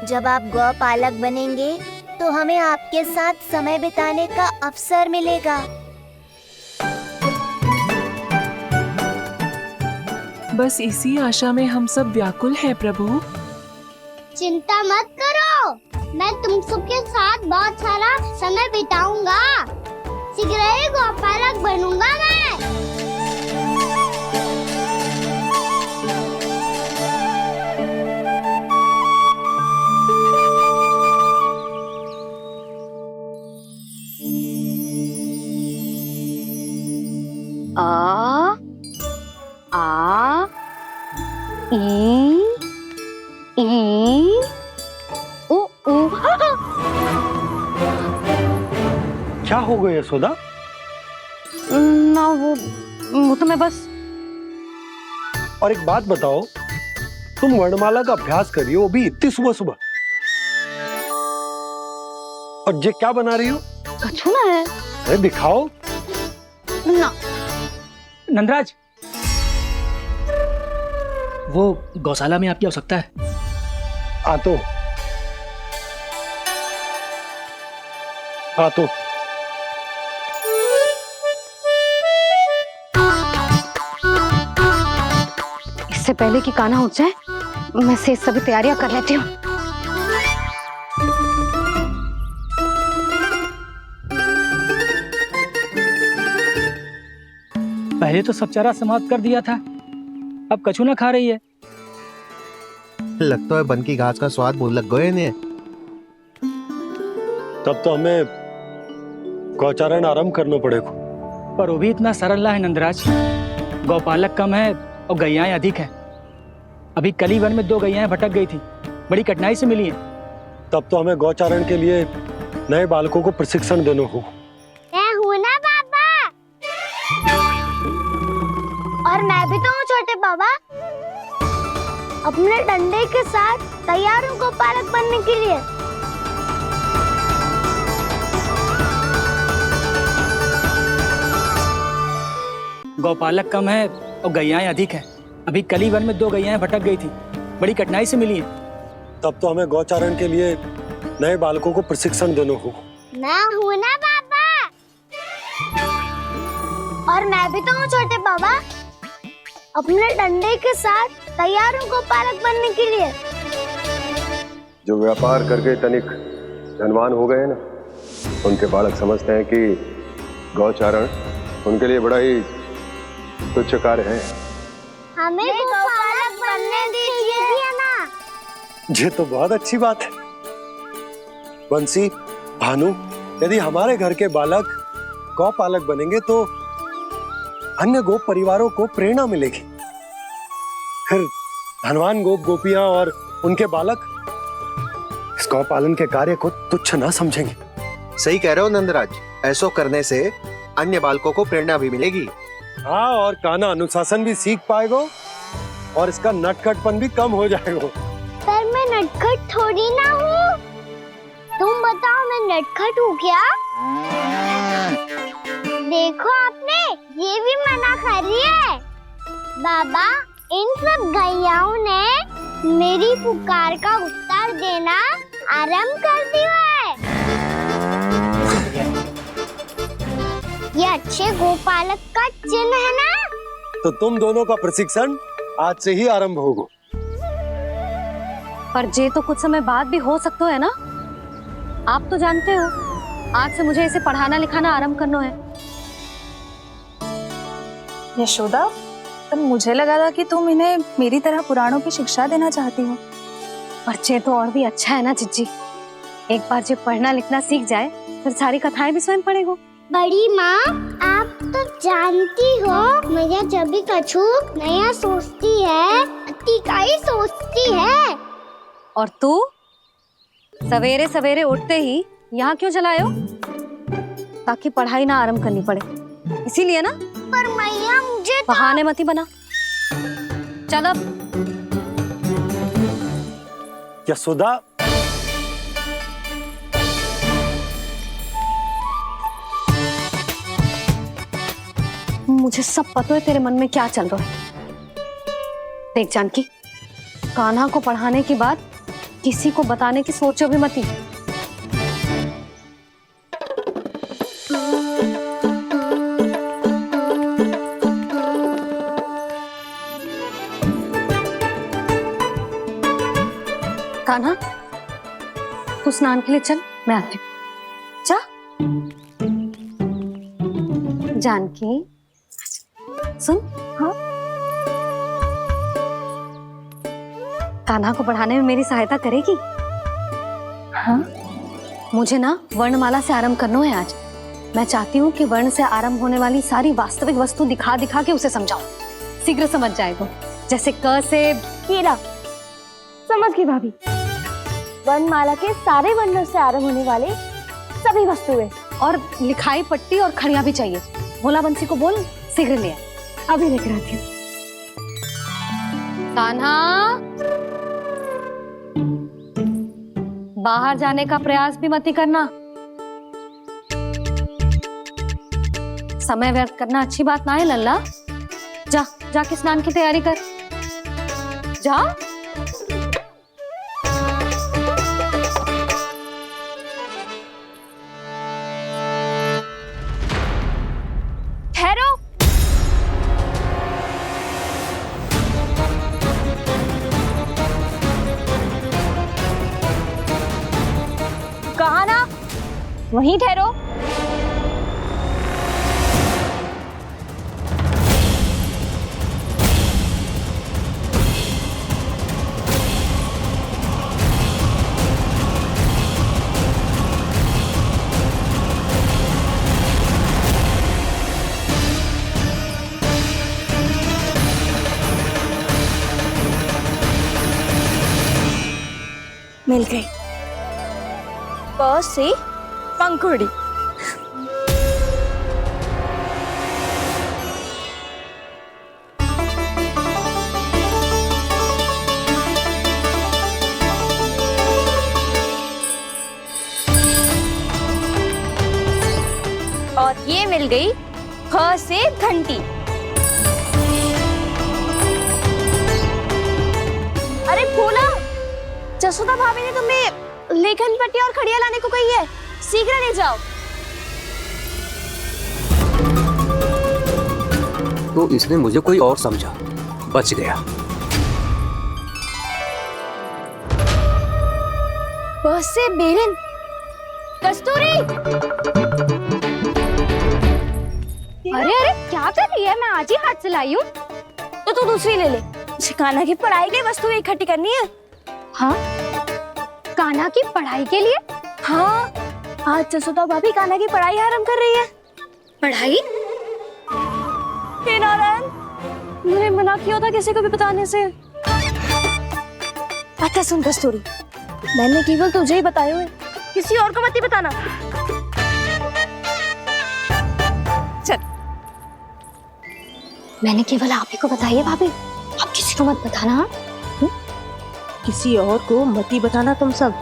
जब आप गौपालक बनेंगे तो हमें आपके साथ समय बिताने का अवसर मिलेगा। बस इसी आशा में हम सब व्याकुल हैं प्रभु। चिंता मत करो, मैं तुम सबके साथ बहुत सारा समय बिताऊंगा। शीघ्र ही गौपालक बनूंगा मैं। आ आ ई उ उ। क्या हो गया यशोदा? ना वो तो मैं बस। और एक बात बताओ, तुम वर्णमाला का अभ्यास कर रही हो, वो भी इतनी सुबह सुबह, और ये क्या बना रही हो? कछु ना है। अरे दिखाओ ना। नंदराज, वो गौशाला में आपकी आवश्यकता है। आ तो इससे पहले कि कान्हा उठ जाए, मैं से सभी तैयारियां कर लेती हूँ। पहले तो सब चारा समाप्त कर दिया था, अब कछु ना खा रही है। लगता है बन की घास का स्वाद मुंह लग गए ने। तब तो हमें गौचारण आरंभ करना पड़ेगा। पर वो भी इतना सरल ना है नंदराज। गौपालक कम है और गैयाएं अधिक है। अभी कली वन में 2 गैयाएं भटक गई थी, बड़ी कठिनाई से मिली है। तब तो हमें गौचारण के लिए नए बालकों को प्रशिक्षण देना होगा। मैं हूँ ना बाबा, और मैं भी तो हूँ छोटे बाबा। अपने डंडे के साथ तैयार हूँ गौपालक बनने के लिए। गौपालक कम है और गैयाएं अधिक है। अभी कली वन में 2 गैयाएं भटक गई थी, बड़ी कठिनाई से मिली है। तब तो हमें गौचारण के लिए नए बालकों को प्रशिक्षण देना होगा। मैं हूँ ना बाबा, और मैं भी तो हूँ छोटे बाबा। अपने डंडे के साथ तैयार हूँ गौपालक बनने के लिए। जो व्यापार करके तनिक धनवान हो गए ना, उनके बालक समझते हैं कि गौचारण उनके लिए बड़ा ही तुच्छ कार्य है। हमें गौपालक बनने दीजिए ना। ये तो बहुत अच्छी बात है। बंसी, भानु, यदि हमारे घर के बालक गौपालक बनेंगे तो अन्य गोप परिवारों को प्रेरणा मिलेगी। फिर धनवान गोप गोपियां और उनके बालक इस गौपालन के कार्य को तुच्छ ना समझेंगे। सही कह रहे हो नंदराज, ऐसा करने से अन्य बालकों को प्रेरणा भी मिलेगी। हाँ, और कान्हा अनुशासन भी सीख पाएगा और इसका नटखटपन भी कम हो जाएगा। पर मैं नटखट थोड़ी ना हूँ। तुम बताओ, मैं नटखट हूँ क्या? देखो आपने ये भी मना कर रही है। बाबा, इन सब गैयाओं ने मेरी पुकार का उत्तर देना आरंभ कर दिया है। ये अच्छे गोपालक का चिन्ह है ना? तो तुम दोनों का प्रशिक्षण आज से ही आरंभ होगा। पर जे तो कुछ समय बाद भी हो सकता है ना। आप तो जानते हो, आज से मुझे इसे पढ़ाना लिखाना आरंभ करना है। यशोदा, पर मुझे लगा था कि तुम इन्हें मेरी तरह पुराणों की शिक्षा देना चाहती हो। पर जे तो और भी अच्छा है ना जिज्जी। एक बार जब पढ़ना लिखना सीख जाए फिर सारी कथाएं भी स्वयं पढ़ेगा। बड़ी माँ, आप तो जानती हो मैया जब भी कछु नया सोचती है, तीखा ही सोचती है। और तू सवेरे सवेरे उठते ही यहाँ क्यों चलाए हो? ताकि पढ़ाई ना आरंभ करनी पड़े, इसीलिए ना। पर मैया मुझे बहाने मत ही बना। चल अब। यशोदा, मुझे सब पता है तेरे मन में क्या चल रहा है। देख जानकी, कान्हा को पढ़ाने की बात किसी को बताने की सोचो भी मत ही। कान्हा, तू स्नान के लिए चल, मैं आती हूँ। जा। जानकी सुन। हाँ? कान्हा को पढ़ाने में मेरी सहायता करेगी? हाँ? मुझे ना वर्णमाला से आरंभ करना है आज। मैं चाहती हूँ कि वर्ण से आरंभ होने वाली सारी वास्तविक वस्तु दिखा दिखा के उसे समझाऊं। शीघ्र समझ जाएगा। जैसे क से कीड़ा। समझ गई भाभी। वर्णमाला के सारे वर्णों से आरंभ होने वाले सभी वस्तुएं और लिखाई पट्टी और खड़िया भी चाहिए। भोला बंसी को बोल शीघ्र ले आ। अभी लेकर आती हूँ। कान्हा, बाहर जाने का प्रयास भी मत ही करना। समय व्यर्थ करना अच्छी बात ना है लल्ला। जा, जाके स्नान की तैयारी कर। जा। ठहरो। कहा ना, वहीं ठहरो। मिल गई। प से पंखुड़ी। और ये मिल गई ख से घंटी। अरे भोला, जसोदा भाभी ने तुम्हें लेखन पट्टी और खड़िया लाने को कही है, शीघ्र ले जाओ। तो इसने मुझे कोई और समझा, बच गया। बस से बेलन। कस्तूरी। अरे अरे क्या कर रही है? मैं आज ही हाथ से लाई हूँ। तो तू दूसरी ले ले। कान्हा की पढ़ाई के लिए वस्तु इकट्ठी करनी है। हाँ, कान्हा की पढ़ाई के लिए? हाँ, आज जसोदा भाभी कान्हा की पढ़ाई आरंभ कर रही है। पढ़ाई? हे नारायण, मैंने मना किया था किसी को भी बताने से। अच्छा सुन कस्तूरी, मैंने केवल तुझे ही बताए हुए, किसी और को मत ही बताना। चल। मैंने केवल आप ही को बताई है भाभी, आप किसी को मत बताना। किसी और को मत ही बताना तुम सब।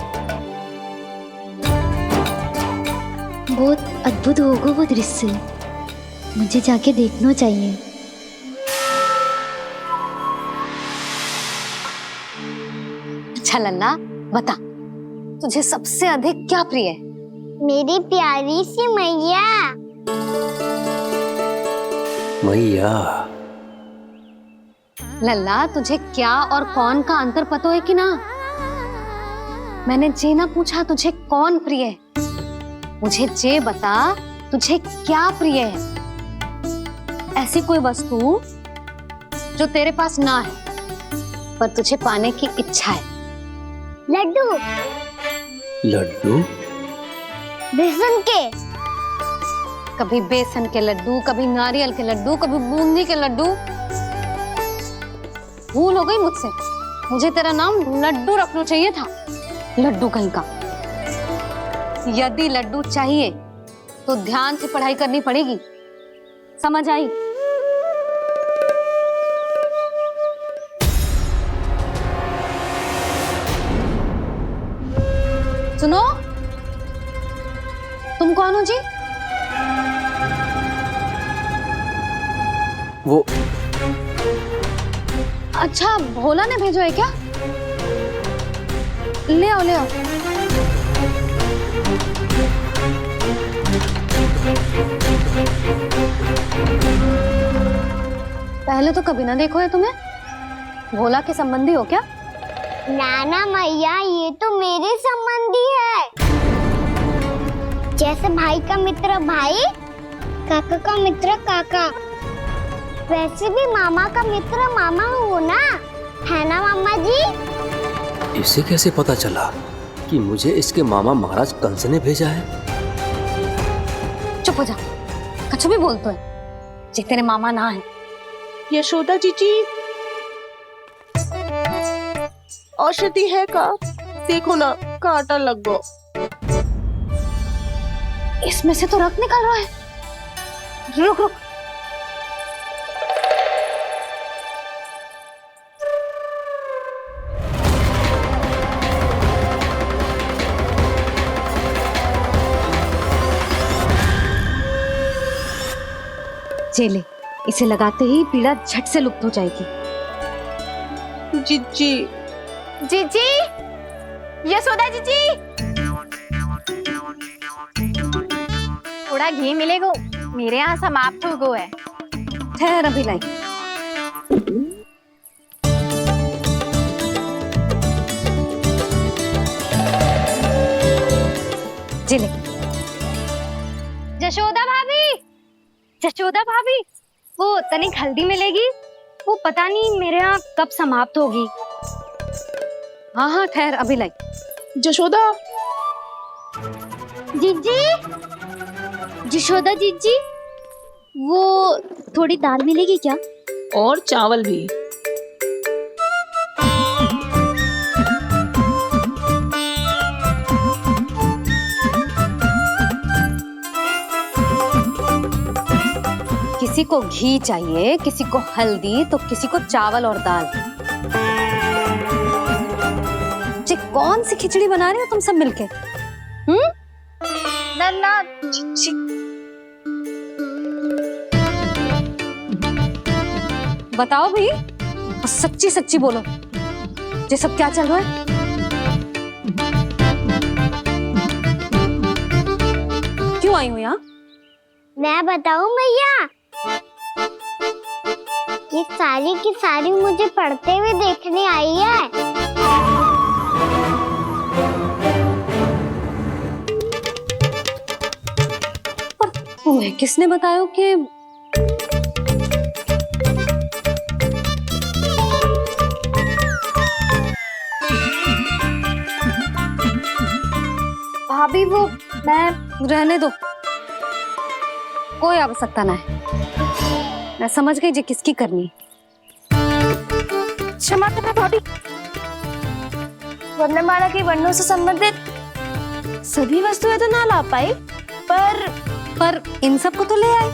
बहुत अद्भुत होगा वो दृश्य, मुझे जाके देखना चाहिए। अच्छा लल्ला, बता तुझे सबसे अधिक क्या प्रिय है? मेरी प्यारी सी मैया। मैया। लल्ला, तुझे क्या और कौन का अंतर पता है कि ना? मैंने जे ना पूछा तुझे कौन प्रिय है, मुझे जे बता तुझे क्या प्रिय है। ऐसी कोई वस्तु जो तेरे पास ना है पर तुझे पाने की इच्छा है। लड्डू। लड्डू? बेसन के। कभी बेसन के लड्डू, कभी नारियल के लड्डू, कभी बूंदी के लड्डू। भूल हो गई मुझसे, मुझे तेरा नाम लड्डू रखना चाहिए था। लड्डू कहीं का। यदि लड्डू चाहिए तो ध्यान से पढ़ाई करनी पड़ेगी, समझ आई? सुनो, तुम कौन हो जी? वो अच्छा, भोला ने भेजो है क्या? ले आओ, ले आओ। पहले तो कभी ना देखो है तुम्हें। भोला के संबंधी हो क्या? नाना मैया, ये तो मेरे संबंधी है। जैसे भाई का मित्र भाई, काका का मित्र काका, वैसे भी मामा का मित्र मामा हो ना, है ना मामा जी? इसे कैसे पता चला कि मुझे इसके मामा महाराज कंस ने भेजा है? चुप हो जा, कछु भी बोलते है जे तेरे मामा ना है। यशोदा जीजी, औषधि है का? देखो ना, कांटा लग गो। इसमें से तो रक्त निकल रहा है। रुक रुक, चले, इसे लगाते ही पीड़ा झट से लुप्त हो जाएगी। जीजी, जीजी, यशोदा जीजी, थोड़ा घी मिलेगा? मेरे यहाँ समाप्त हो गया है। ठहर, अभी लाई। जिले। जशोदा भाभी, जशोदा भाभी, वो तनिक हल्दी मिलेगी? वो पता नहीं मेरे यहाँ कब समाप्त होगी। हाँ हाँ, ठहर, अभी लाई। जशोदा, जीजी, जशोदा जीजी, वो थोड़ी दाल मिलेगी क्या? और चावल भी। किसी को घी चाहिए, किसी को हल्दी, तो किसी को चावल और दाल। जी, कौन सी खिचड़ी बना रहे हो तुम सब मिलके? नन्ना, बताओ भाई, और सच्ची सच्ची बोलो, ये सब क्या चल रहा है? क्यों आई हो यहाँ? मैं बताऊं भैया, ये सारी की सारी मुझे पढ़ते हुए देखने आई है। तुम्हें किसने बताया कि भाभी? वो मैं रहने दो, कोई आवश्यकता ना है। मैं समझ गई जी किसकी करनी। क्षमा करना भाभी, वर्णमाला के वर्णों से संबंधित सभी वस्तुएं तो ना ला पाई, पर इन सब को तो ले आए।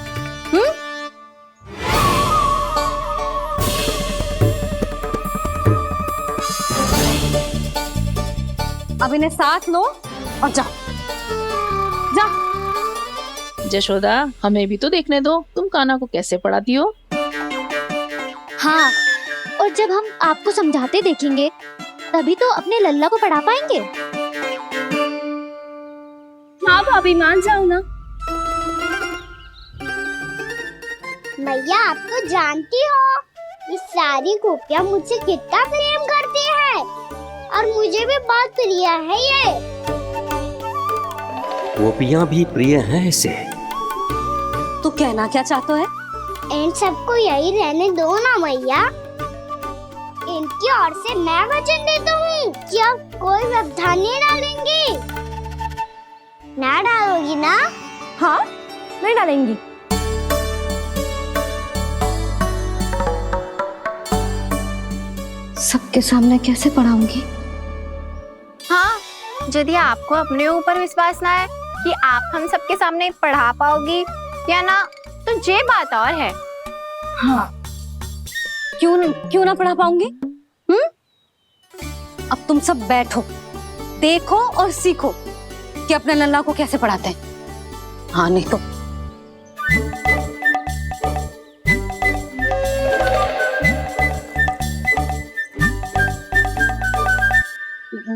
अब इन्हें साथ लो और जाओ, जा। जशोदा, हमें भी तो देखने दो, तुम कान्हा को कैसे पढ़ाती हो। हाँ, और जब हम आपको समझाते देखेंगे तभी तो अपने लल्ला को पढ़ा पाएंगे। हाँ भाभी, मान जाओ ना। मैया, आप तो जानती हो ये सारी गोपियाँ मुझसे कितना प्रेम करती है, और मुझे भी बहुत प्रिय है ये। गोपियां भी प्रिय हैं इसे। तू कहना क्या चाहता है? इन सबको यही रहने दो ना मैया। इनकी ओर से मैं वचन देता हूँ कि अब कोई व्यवधान नहीं डालेंगी। ना डालोगी ना? हाँ, नहीं डालेंगी। सबके सामने कैसे पढ़ाऊंगी? हाँ, यदि आपको अपने ऊपर विश्वास ना है कि आप हम सबके सामने पढ़ा पाओगी या ना, तो ये बात और है। हाँ, क्यों ना पढ़ा पाऊंगी? अब तुम सब बैठो, देखो और सीखो कि अपने लल्ला को कैसे पढ़ाते हैं। हाँ नहीं तो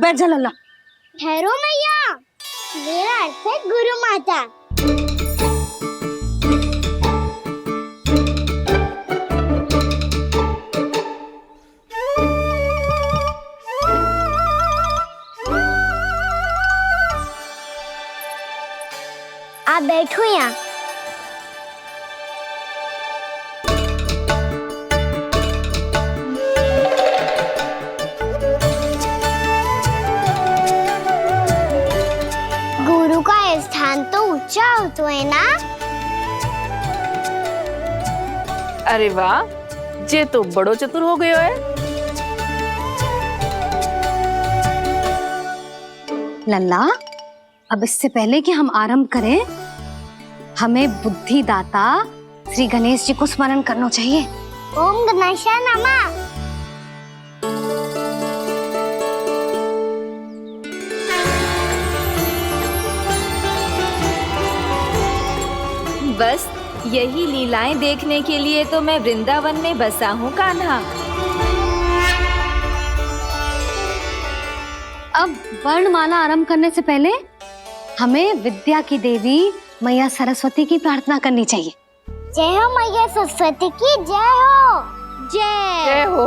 बैठ जा लल्ला। ठहरो मैया, मेरा अर्थ है गुरु माता। आप बैठो यहाँ। गुरु का स्थान तो ऊंचा होता है ना? अरे वाह, जे तो बड़ो चतुर हो गयो है। लल्ला, अब इससे पहले कि हम आरंभ करें, हमें बुद्धिदाता श्री गणेश जी को स्मरण करना चाहिए। ओम गणेशाय नमः। बस यही लीलाएं देखने के लिए तो मैं वृंदावन में बसा हूँ कान्हा। अब वर्णमाला आरंभ करने से पहले हमें विद्या की देवी मैया सरस्वती की प्रार्थना करनी चाहिए। जय हो मैया सरस्वती की, जय हो। जय हो।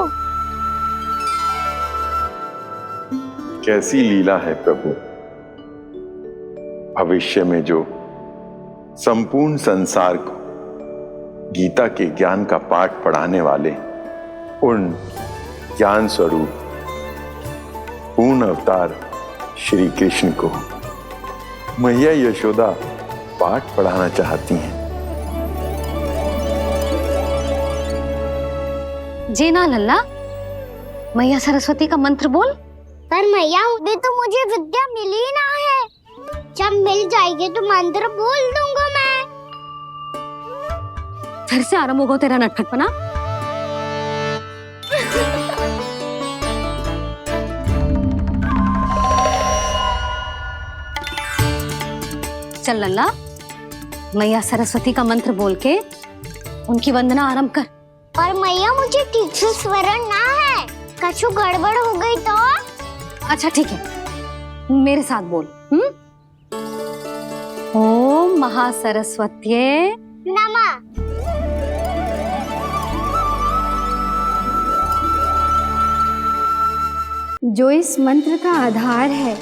कैसी लीला है प्रभु। भविष्य में जो संपूर्ण संसार को गीता के ज्ञान का पाठ पढ़ाने वाले उन ज्ञान स्वरूप पूर्ण अवतार श्री कृष्ण को मैया यशोदा पाठ पढ़ाना चाहती हैं। जी ना लल्ला, मैया सरस्वती का मंत्र बोल। पर मैया, अभी तो मुझे विद्या मिली ना है। जब मिल जाएगी तो मंत्र बोल दूंगा मैं। फिर से आरंभ होगा तेरा नटखटपना। चल लल्ला, मैया सरस्वती का मंत्र बोल के उनकी वंदना आरंभ कर। पर मैया, मुझे ठीक से स्मरण ना है, कछु गड़बड़ हो गई तो? अच्छा ठीक है, मेरे साथ बोल। ओम महासरस्वत्ये नमः। जो इस मंत्र का आधार है,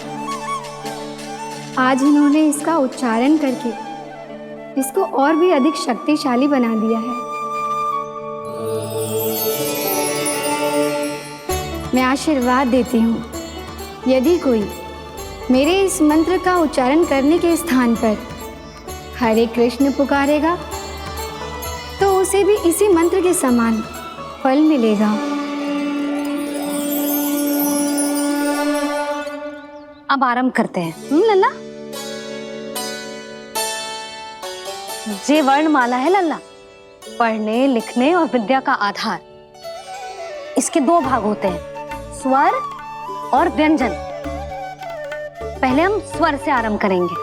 आज इन्होंने इसका उच्चारण करके इसको और भी अधिक शक्तिशाली बना दिया है। मैं आशीर्वाद देती हूँ, यदि कोई मेरे इस मंत्र का उच्चारण करने के स्थान पर हरे कृष्ण पुकारेगा तो उसे भी इसी मंत्र के समान फल मिलेगा। अब आरंभ करते हैं। लल्ला, जे वर्णमाला है लल्ला, पढ़ने लिखने और विद्या का आधार। इसके दो भाग होते हैं, स्वर और व्यंजन। पहले हम स्वर से आरंभ करेंगे।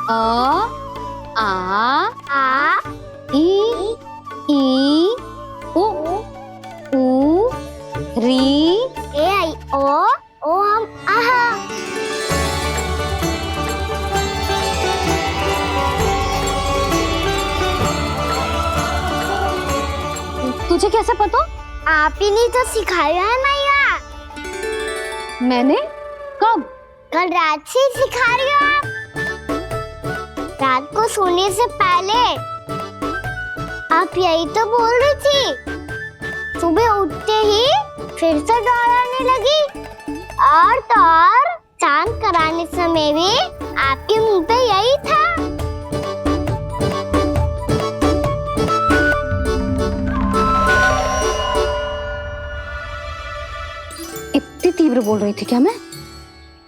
अ, आ, ई, उ, री, ए आई ओ हम आहा। तुझे कैसे पता? आप ही नहीं तो सिखाया है मैया। मैंने? कब? कल रात से सिखा रही हो आप। रात को सोने से पहले आप यही तो बोल रही थी। सुबह उठते ही फिर से दोहराने लगी, और तो और चांद कराने समय भी आपके मुंह पे यही था। इतनी तीव्र तीव्र बोल रही थी क्या मैं?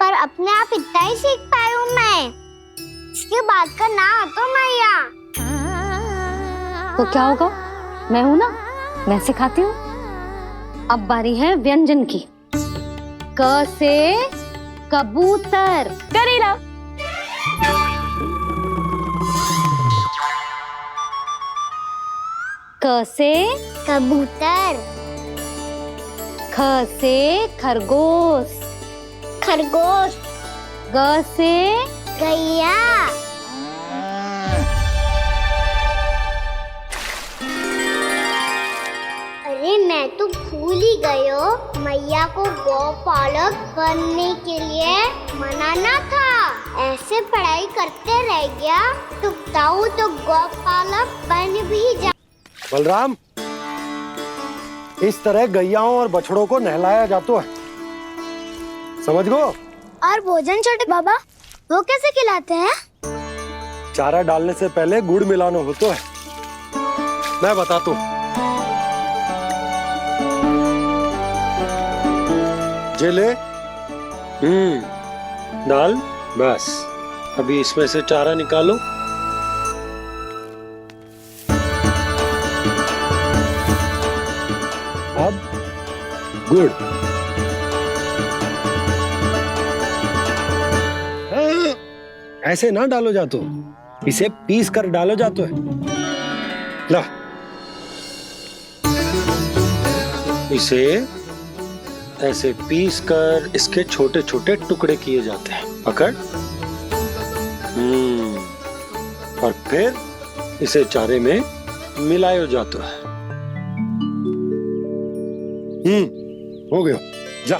पर अपने आप इतना ही सीख पाई हूँ मैं। इसके बाद का ना तो मैया। तो क्या होगा? मैं हूं ना, मैं सिखाती हूँ। अब बारी है व्यंजन की। क से कबूतर। करेला। क से कबूतर। ख से खरगोश। खरगोश। ग से गैया। अरे मैं तो भूल ही गई हूँ, मैया को गौपालक बनने के लिए मनाना था। ऐसे पढ़ाई करते रह गया तो बताऊँ तो गौपालक बन भी जा। बलराम, इस तरह गैयाओं और बछड़ों को नहलाया जाता है, समझ गो? और भोजन छोटे बाबा, वो कैसे खिलाते हैं? चारा डालने से पहले गुड़ मिलाना होता है। मैं बताता हूँ। जे ले। डाल। बस अभी इसमें से चारा निकालो। अब गुड़। ऐसे ना डालो जातो, इसे पीस कर डालो जातो है। ला, इसे ऐसे पीस कर इसके छोटे छोटे टुकड़े किए जाते हैं। पकड़। और फिर इसे चारे में मिलाया जाता है। हो गया। जा,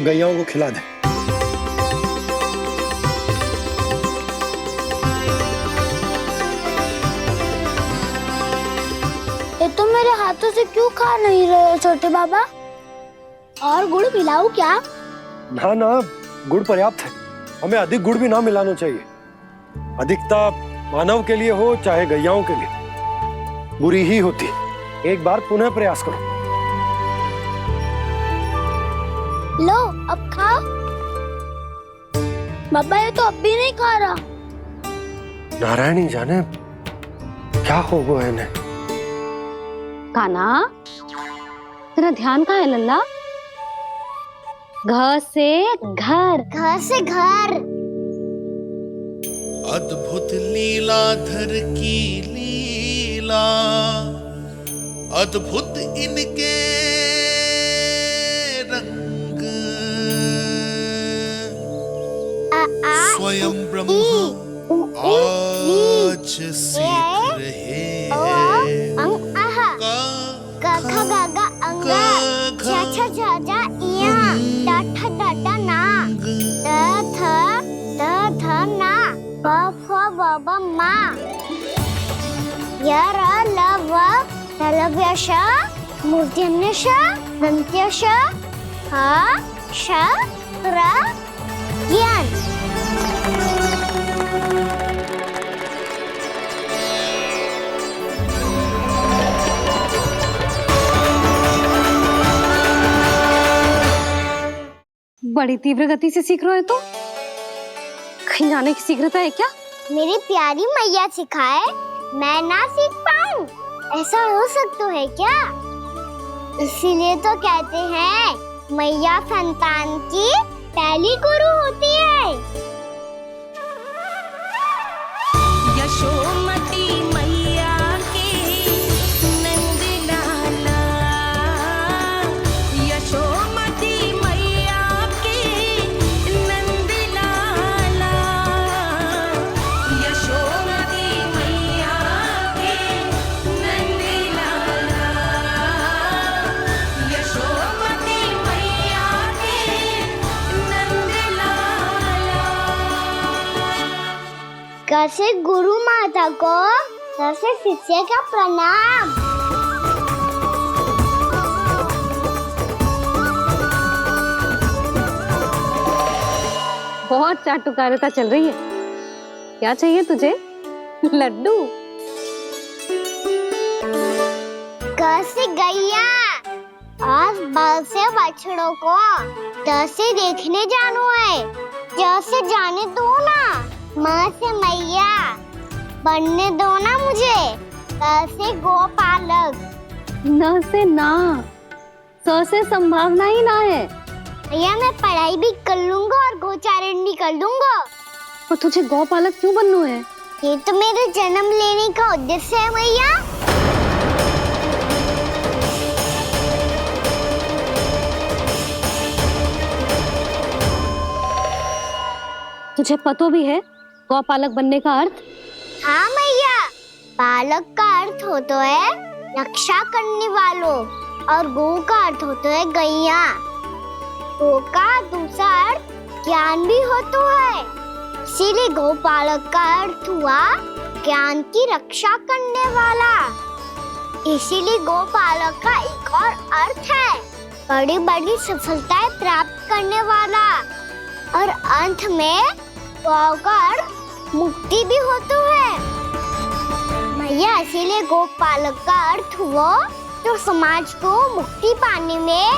गैयाओं को खिला दे। ये तो मेरे हाथों से क्यों खा नहीं रहे हो छोटे बाबा? और गुड़ मिलाऊं क्या? ना ना, गुड़ पर्याप्त है। हमें अधिक गुड़ भी ना मिलाना चाहिए। अधिकता मानव के लिए हो चाहे गैयाओं के लिए बुरी ही होती। एक बार पुनः प्रयास करो। लो, अब खाओ। बाबा ये तो अब भी नहीं खा रहा। नारायण ही जाने क्या हो गया इन्हें। काना, तेरा ध्यान कहाँ है लल्ला? घ से घर। घर से घर। अद्भुत लीलाधर की लीला, अद्भुत इनके रंग, स्वयं ब्रह्मा आज सीख रहे हैं। गा गा गा अंगा, छा छा झा झा इया, डा ठा डा डा ना, द थ ना, ब फ ब ब मा, य र ल व ललव्य श, मूर्धन्य श, दन्त्य श, ह श र ज्ञान। बड़ी तीव्र गति से सीख रहे हो तो कहीं जाने की शीघ्रता है क्या? मेरी प्यारी मैया सिखाए, मैं ना सीख पाऊं, ऐसा हो सकता है क्या? इसीलिए तो कहते हैं मैया संतान की पहली गुरु होती है। यशोमती मैया के नंद लाला, यशोमती मैया के नंद लाला, यशोमती मैया के नंद लाला, यशोमती मैया के नंद लाला। कैसे गुरु माता को, कैसे शिष्य का प्रणाम। बहुत चाटुकारिता चल रही है। क्या चाहिए तुझे? लड्डू। कैसे गैया, आज बल से बछड़ों को जैसे देखने जानो है, जैसे जाने दो ना, माँ से मैया बनने दो ना मुझे, जैसे गोपालक। न से ना, स से संभावना ही ना है। भैया मैं पढ़ाई भी कर लूंगा और गोचारण भी कर लूंगा। और तुझे गौपालक क्यों बनना है? ये तो मेरे जन्म लेने का उद्देश्य है भैया। तुझे पतो भी है गौपालक बनने का अर्थ? हाँ भैया, पालक का अर्थ होता है रक्षा करने वालों और गौ का अर्थ होता है गैया। गौ का दूसरा अर्थ ज्ञान भी होता है, इसीलिए गौपालक का अर्थ हुआ ज्ञान की रक्षा करने वाला। इसीलिए गौपालक का एक और अर्थ है बड़ी बड़ी सफलताएं प्राप्त करने वाला, और अंत में गौ का अर्थ मुक्ति भी होता है भैया। इसीलिए गोपालक का अर्थ हुआ जो समाज को मुक्ति पाने में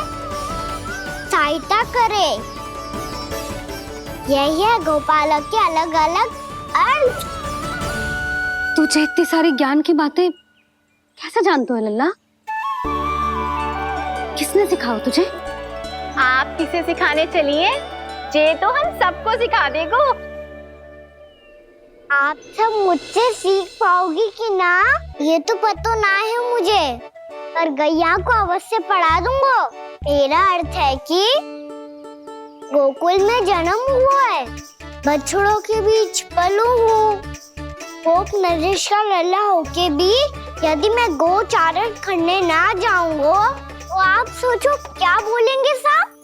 सहायता करे। यही है गोपालक के अलग अलग अर्थ। तुझे इतनी सारी ज्ञान की बातें कैसे जानते हो लल्ला? किसने सिखाओ तुझे? आप किसे सिखाने चलिए, जे तो हम सबको सिखा देगो। आप सब मुझसे सीख पाओगी कि ना ये तो पता ना है मुझे, पर गैया को अवश्य पढ़ा दूंगा। मेरा अर्थ है कि गोकुल में जन्म हुआ है, बछड़ों के बीच पलू हूँ, गोप नरेश का लल्ला होके भी यदि मैं गोचारण करने ना जाऊंगा तो आप सोचो क्या बोलेंगे सब?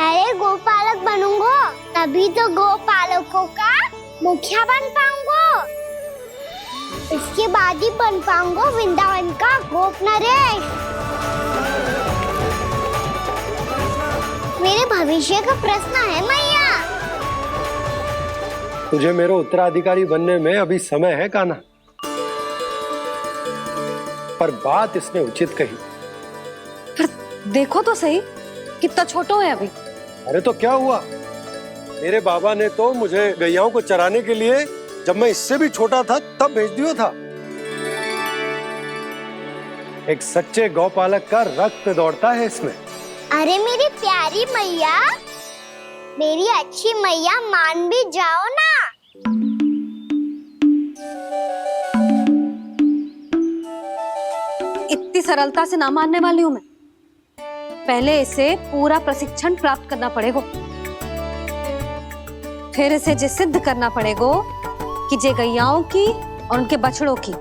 अरे गोपालक बनूंगा तभी तो गोपालकों का मुखिया बन पाऊंगा, इसके बाद ही बन पाऊंगा वृंदावन का गोप नरेश। मेरे भविष्य का प्रश्न है मैया। तुझे मेरे उत्तराधिकारी बनने में अभी समय है कान्हा, पर बात इसने उचित कही। पर देखो तो सही कितना छोटो है अभी। अरे तो क्या हुआ, मेरे बाबा ने तो मुझे गैयाओं को चराने के लिए जब मैं इससे भी छोटा था तब भेज दिया था। एक सच्चे गौपालक का रक्त दौड़ता है इसमें। अरे मेरी प्यारी मैया, मेरी अच्छी मैया, मान भी जाओ ना। इतनी सरलता से ना मानने वाली हूँ मैं। पहले इसे पूरा प्रशिक्षण प्राप्त करना पड़ेगा, फिर इसे जे सिद्ध करना पड़ेगा कि जे गैयाओं की और उनके बछड़ों की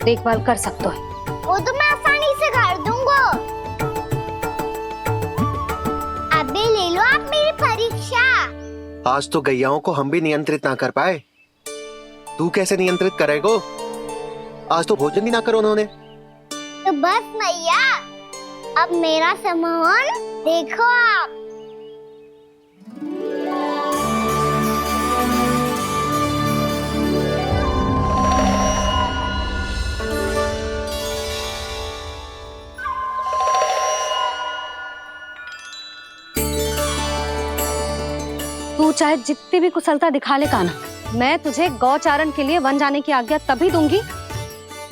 देखभाल कर सकते है। वो तो मैं आसानी से कर दूंगा। अबे ले लो आप मेरी परीक्षा। आज तो गैयाओं को हम भी नियंत्रित ना कर पाए, तू कैसे नियंत्रित करेगो? आज तो भोजन ही ना करो उन्होंने। तो बस मैया, अब मेरा सम्मान देखो आप। तू चाहे जितनी भी कुशलता दिखा ले कान्हा, मैं तुझे गौचारण के लिए वन जाने की आज्ञा तभी दूंगी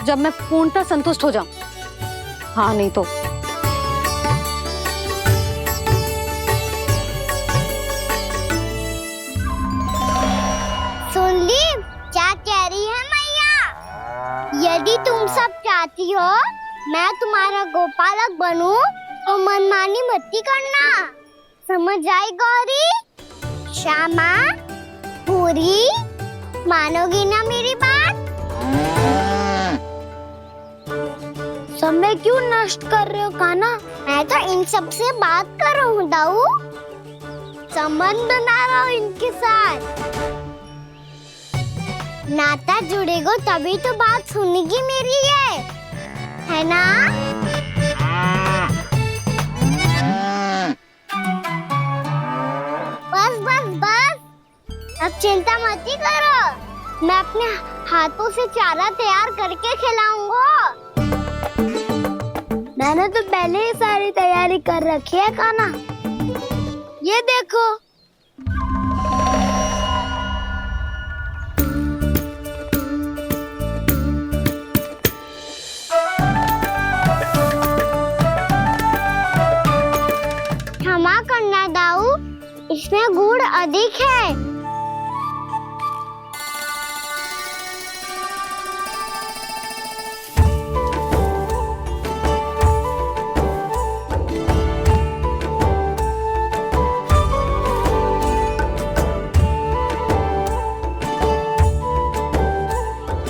जब मैं पूर्णतः संतुष्ट हो जाऊं। हाँ नहीं तो सुन ली क्या कह रही है मैया? यदि तुम सब चाहती हो मैं तुम्हारा गोपालक बनूं तो मनमानी मत करना, समझ आई गौरी? श्यामा, पूरी, मानोगी ना मेरी बात? समय क्यों नष्ट कर रहे हो कान्हा? मैं तो इन सब से बात कर रहा हूँ दाऊ, संबंध बना रहा हूँ इनके साथ। नाता जुड़ेगा तभी तो बात सुनेगी मेरी है ना? बस बस चिंता मत ही करो, मैं अपने हाथों से चारा तैयार करके खिलाऊंगा। मैंने तो पहले ही सारी तैयारी कर रखी है कान्हा। ये देखो। क्षमा करना दाऊ, इसमें गुड़ अधिक है।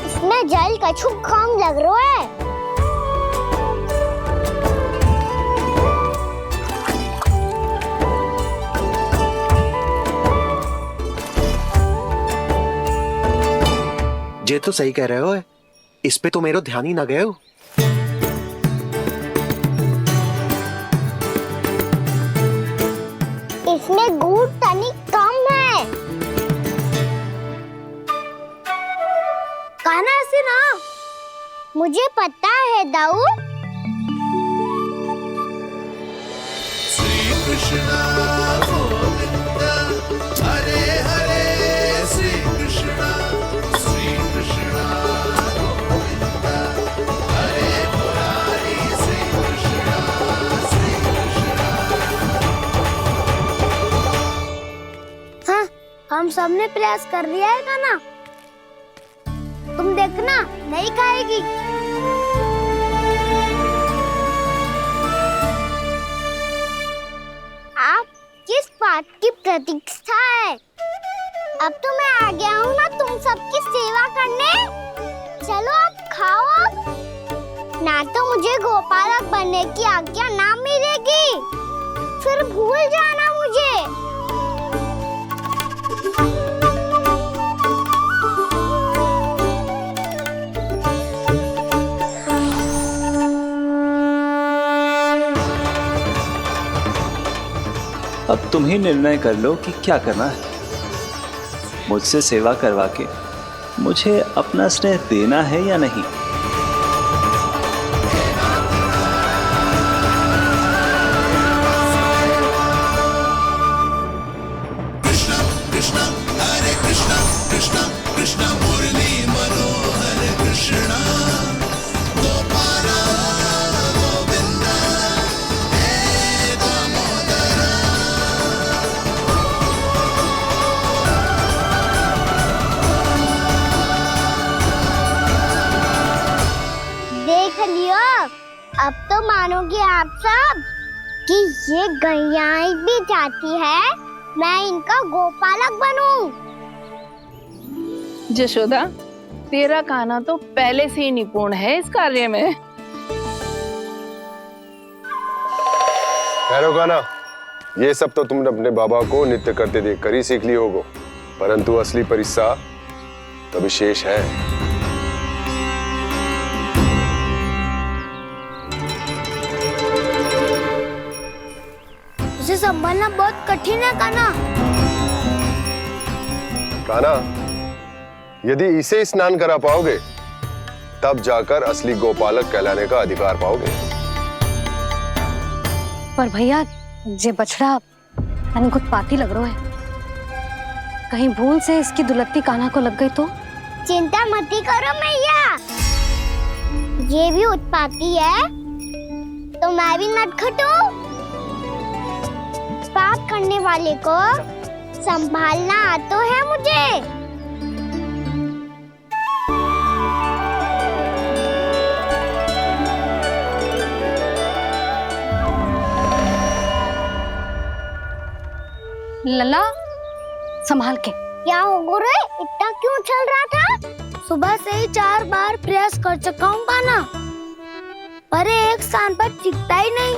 इसमें जल कछु कम लग रहा है। ये तो सही कह रहे हो, इस पे तो मेरो ध्यान ही ना गए हो। इसमें गुड़ तनिक कम है। कान्हा ऐसे ना, मुझे पता है दाऊ। श्री कृष्णा गोविंद हरे हरे, श्री कृष्णा गोविंद हरे मुरारी, श्री कृष्णा हाँ, हम सबने प्रयास कर लिया है कान्हा। तुम देखना, नहीं खाएगी। आप किस बात की प्रतीक्षा है? अब तो मैं आ गया हूँ ना तुम सबकी सेवा करने। चलो अब खाओ अब। ना तो मुझे गोपालक बनने की आज्ञा ना मिलेगी, फिर भूल जाना मुझे। अब तुम ही निर्णय कर लो कि क्या करना है। मुझसे सेवा करवा के मुझे अपना स्नेह देना है या नहीं। कृष्ण कृष्ण हरे कृष्ण कृष्ण कृष्ण मुरली मनोहर कृष्ण गोपाल गोविंद हे दामोदर। देख लियो, अब तो मानोगे आप सब कि ये गैयाएं भी चाहती है मैं इनका गोपालक बनूं। जशोदा, तेरा कान्हा तो पहले से ही निपुण है इस कार्य में। ठहरो कान्हा, ये सब तो तुमने अपने बाबा को नित्य करते देख कर ही सीख ली होगो, परंतु असली परिस्सा तो विशेष है। उसे संभालना बहुत कठिन है कान्हा। कान्हा, यदि इसे स्नान करा पाओगे तब जाकर असली गोपालक कहलाने का अधिकार पाओगे। पर भैया, ये बछड़ा तनिक उत्पाती लग रहा है। कहीं भूल से इसकी दुलत्ती कान्हा को लग गई तो? चिंता मत ही करो मैया, ये भी उत्पाती है तो मैं भी नटखट हूँ। पाप करने वाले को संभालना आता है मुझे। लला, संभाल के। क्या हो गुरु, इतना क्यों चल रहा था? सुबह से ही 4 बार प्रयास कर चुका हूँ कान्हा, पर एक स्थान पर टिकता ही नहीं।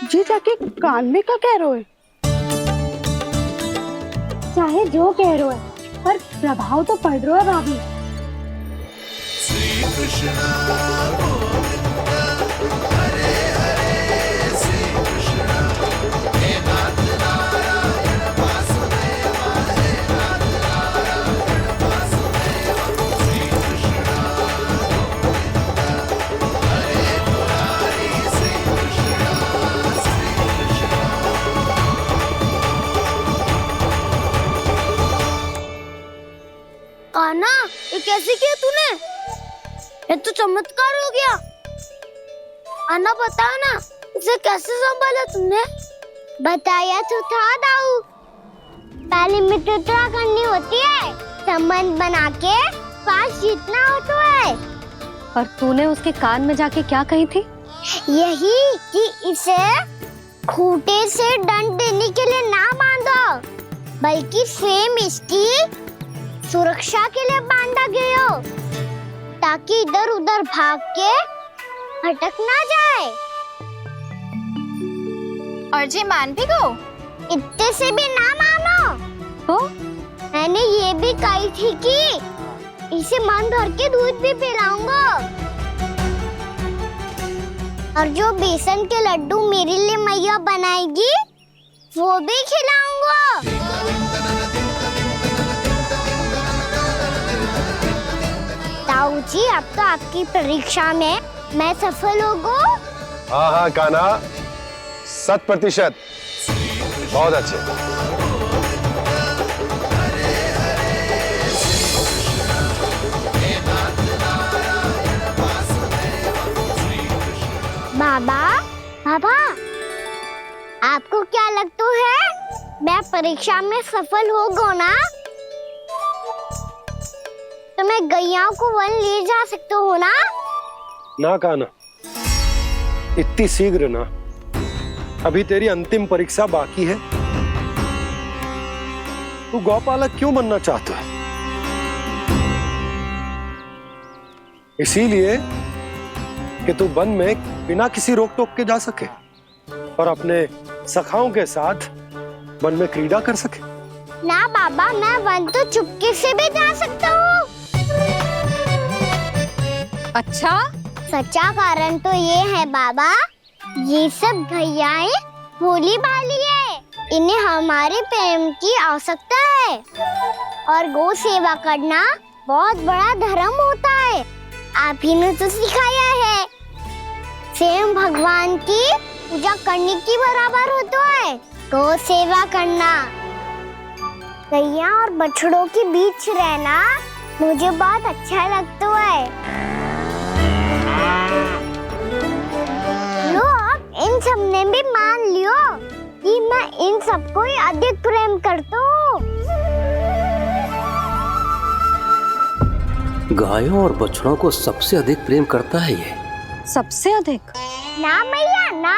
जी जाके कान में क्या कह रहे हो? चाहे जो कह रहे हो, पर प्रभाव तो पड़ रहा है भाभी। श्री कृष्ण गोविंद कान्हा, ये कैसे किया तूने? ये तो चमत्कार हो गया। अन्ना बता ना, इसे कैसे संभाला तुमने? बताया तो था दाऊ। पहले मित्रता करनी होती है, संबंध बना के पास जीतना होता है। और तूने उसके कान में जाके क्या कही थी? यही कि इसे खूंटे से दंड देने के लिए ना बांधो, बल्कि स्वयं इसकी सुरक्षा के लिए बांधा गया हो, ताकि इधर उधर भाग के भटक ना जाए। और जी मान भी गो? इतने से भी ना मानो। तो मैंने ये भी कही थी कि इसे मन भर के दूध भी पिलाऊंगा, और जो बेसन के लड्डू मेरे लिए मैया बनाएगी वो भी खिलाऊंगा। ताऊ जी, अब तो आपकी परीक्षा में मैं सफल होगा। हाँ हाँ कान्हा, 100%। बहुत अच्छे। बाबा, बाबा, आपको क्या लगता है मैं परीक्षा में सफल होगा ना? तो मैं गैया को वन ले जा सकता हूँ ना? ना कान्हा, इतनी शीघ्र ना। अभी तेरी अंतिम परीक्षा बाकी है। तू गौपालक क्यों बनना चाहता है? इसीलिए कि तू वन में बिना किसी रोक टोक के जा सके और अपने सखाओं के साथ वन में क्रीड़ा कर सके। ना बाबा, मैं वन तो चुपके से भी जा सकता हूँ। अच्छा? सच्चा कारण तो ये है बाबा, ये सब भैयाएं भोली भाली है, इन्हें हमारे प्रेम की आवश्यकता है, और गौ सेवा करना बहुत बड़ा धर्म होता है। आप ही ने तो सिखाया है, स्वयं भगवान की पूजा करने की बराबर होता है गौ सेवा करना। गैया और बछड़ों के बीच रहना मुझे बहुत अच्छा लगता है। लो, अब इन सब ने भी मान लियो कि मैं इन सबको ही अधिक प्रेम करता हूँ। गायों और बछड़ों को सबसे अधिक प्रेम करता है ये। सबसे अधिक? ना मैया ना,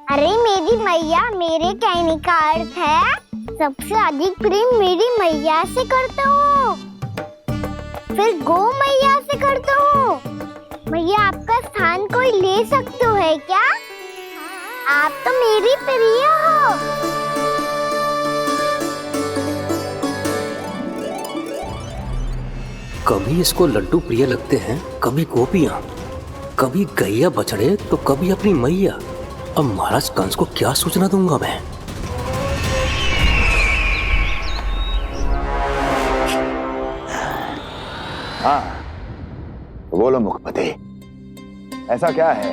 अरे मेरी मैया, मेरे कहने का अर्थ है सबसे अधिक प्रेम मेरी मैया से करता हूँ, फिर गौ मैया से करता हूँ। मैया, आपका स्थान कोई ले सकते है क्या? आप तो मेरी प्रिय हो। कभी इसको लड्डू प्रिय लगते हैं, कभी गोपियां, कभी गैया बछड़े, तो कभी अपनी मैया। अब महाराज कंस को क्या सूचना दूंगा मैं? हाँ, बोलो मुखपति, ऐसा क्या है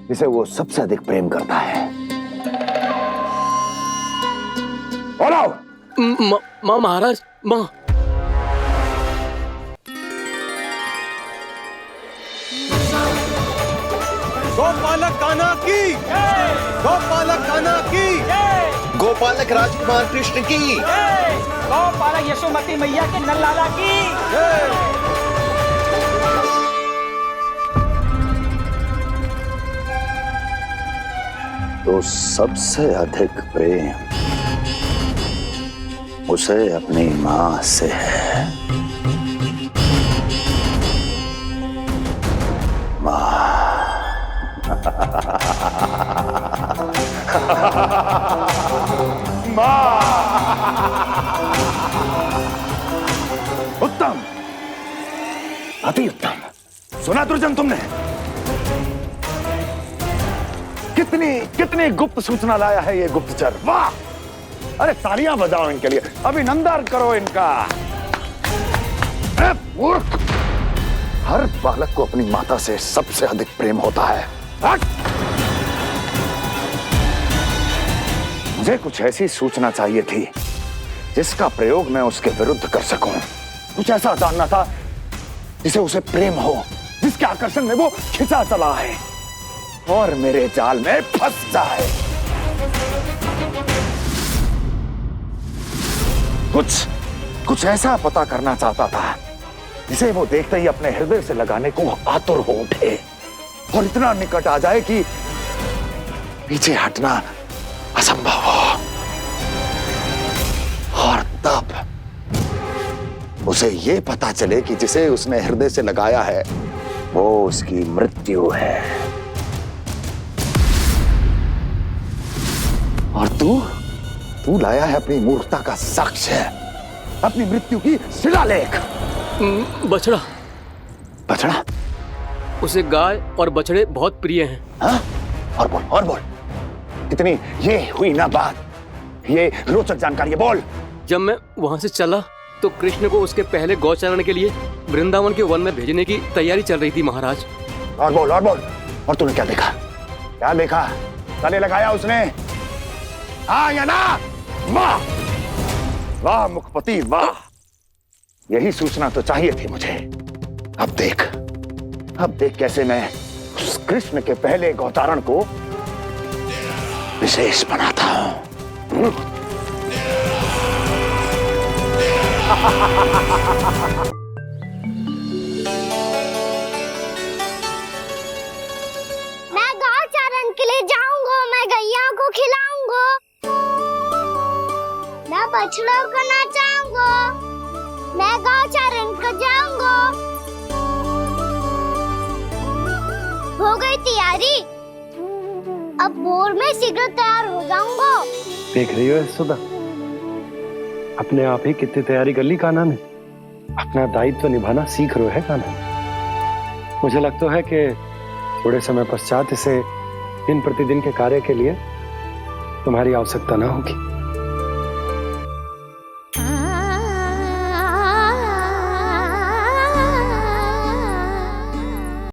जिसे वो सबसे अधिक प्रेम करता है? बोलो। माँ महाराज, माँ। गोपालक कान्हा की, गोपालक कान्हा की, गोपालक राजकुमार कृष्ण की, गोपालक यशोमती मैया के नल लाला की। तो सबसे अधिक प्रेम उसे अपनी माँ से है। माँ। उत्तम, अति उत्तम। सुना दुर्जन तुमने? कितनी कितनी गुप्त सूचना लाया है ये गुप्तचर। वाह! अरे तालियां बजाओ इनके लिए, अभिनंदन करो इनका। मूर्ख! हर बालक को अपनी माता से सबसे अधिक प्रेम होता है। मुझे कुछ ऐसी सूचना चाहिए थी जिसका प्रयोग मैं उसके विरुद्ध कर सकूं। कुछ ऐसा जानना था जिसे उसे प्रेम हो, जिसके आकर्षण में वो खिंचा चला है और मेरे जाल में फंस जाए। कुछ ऐसा पता करना चाहता था जिसे वो देखते ही अपने हृदय से लगाने को आतुर हो उठे और इतना निकट आ जाए कि पीछे हटना असंभव हो। और तब उसे ये पता चले कि जिसे उसने हृदय से लगाया है वो उसकी मृत्यु है। और तू लाया है अपनी मूर्खता का साक्ष्य, अपनी मृत्यु की शिलालेख। बछड़ा बछड़ा? उसे गाय और बछड़े बहुत प्रिय हैं। हाँ? और बोल कितनी ये हुई ना बात, ये रोचक जानकारी बोल। जब मैं वहां से चला तो कृष्ण को उसके पहले गौचारण के लिए वृंदावन के वन में भेजने की तैयारी चल रही थी महाराज। और बोल और तूने क्या देखा? क्या देखा? गले लगाया उसने? हाँ या ना? वाह वाह मुखपति वाह, यही सूचना तो चाहिए थी मुझे। अब देख कैसे मैं उस कृष्ण के पहले गौतारण को विशेष बनाता हूं। मैं गौचारण के लिए जाऊंगा, मैं गैया को खिलाऊंगा, मैं बछड़ों को नचाऊंगा, मैं गौचारण को जाऊंगा। हो गई तैयारी, अब भोर में शीघ्र तैयार हो जाऊंगा। देख रही हो सुधा, अपने आप ही कितनी तैयारी कर ली कान्हा ने, अपना दायित्व निभाना सीख रहे है कान्हा। मुझे लगता है कि थोड़े समय पश्चात इसे दिन प्रतिदिन के कार्य के लिए तुम्हारी आवश्यकता ना होगी।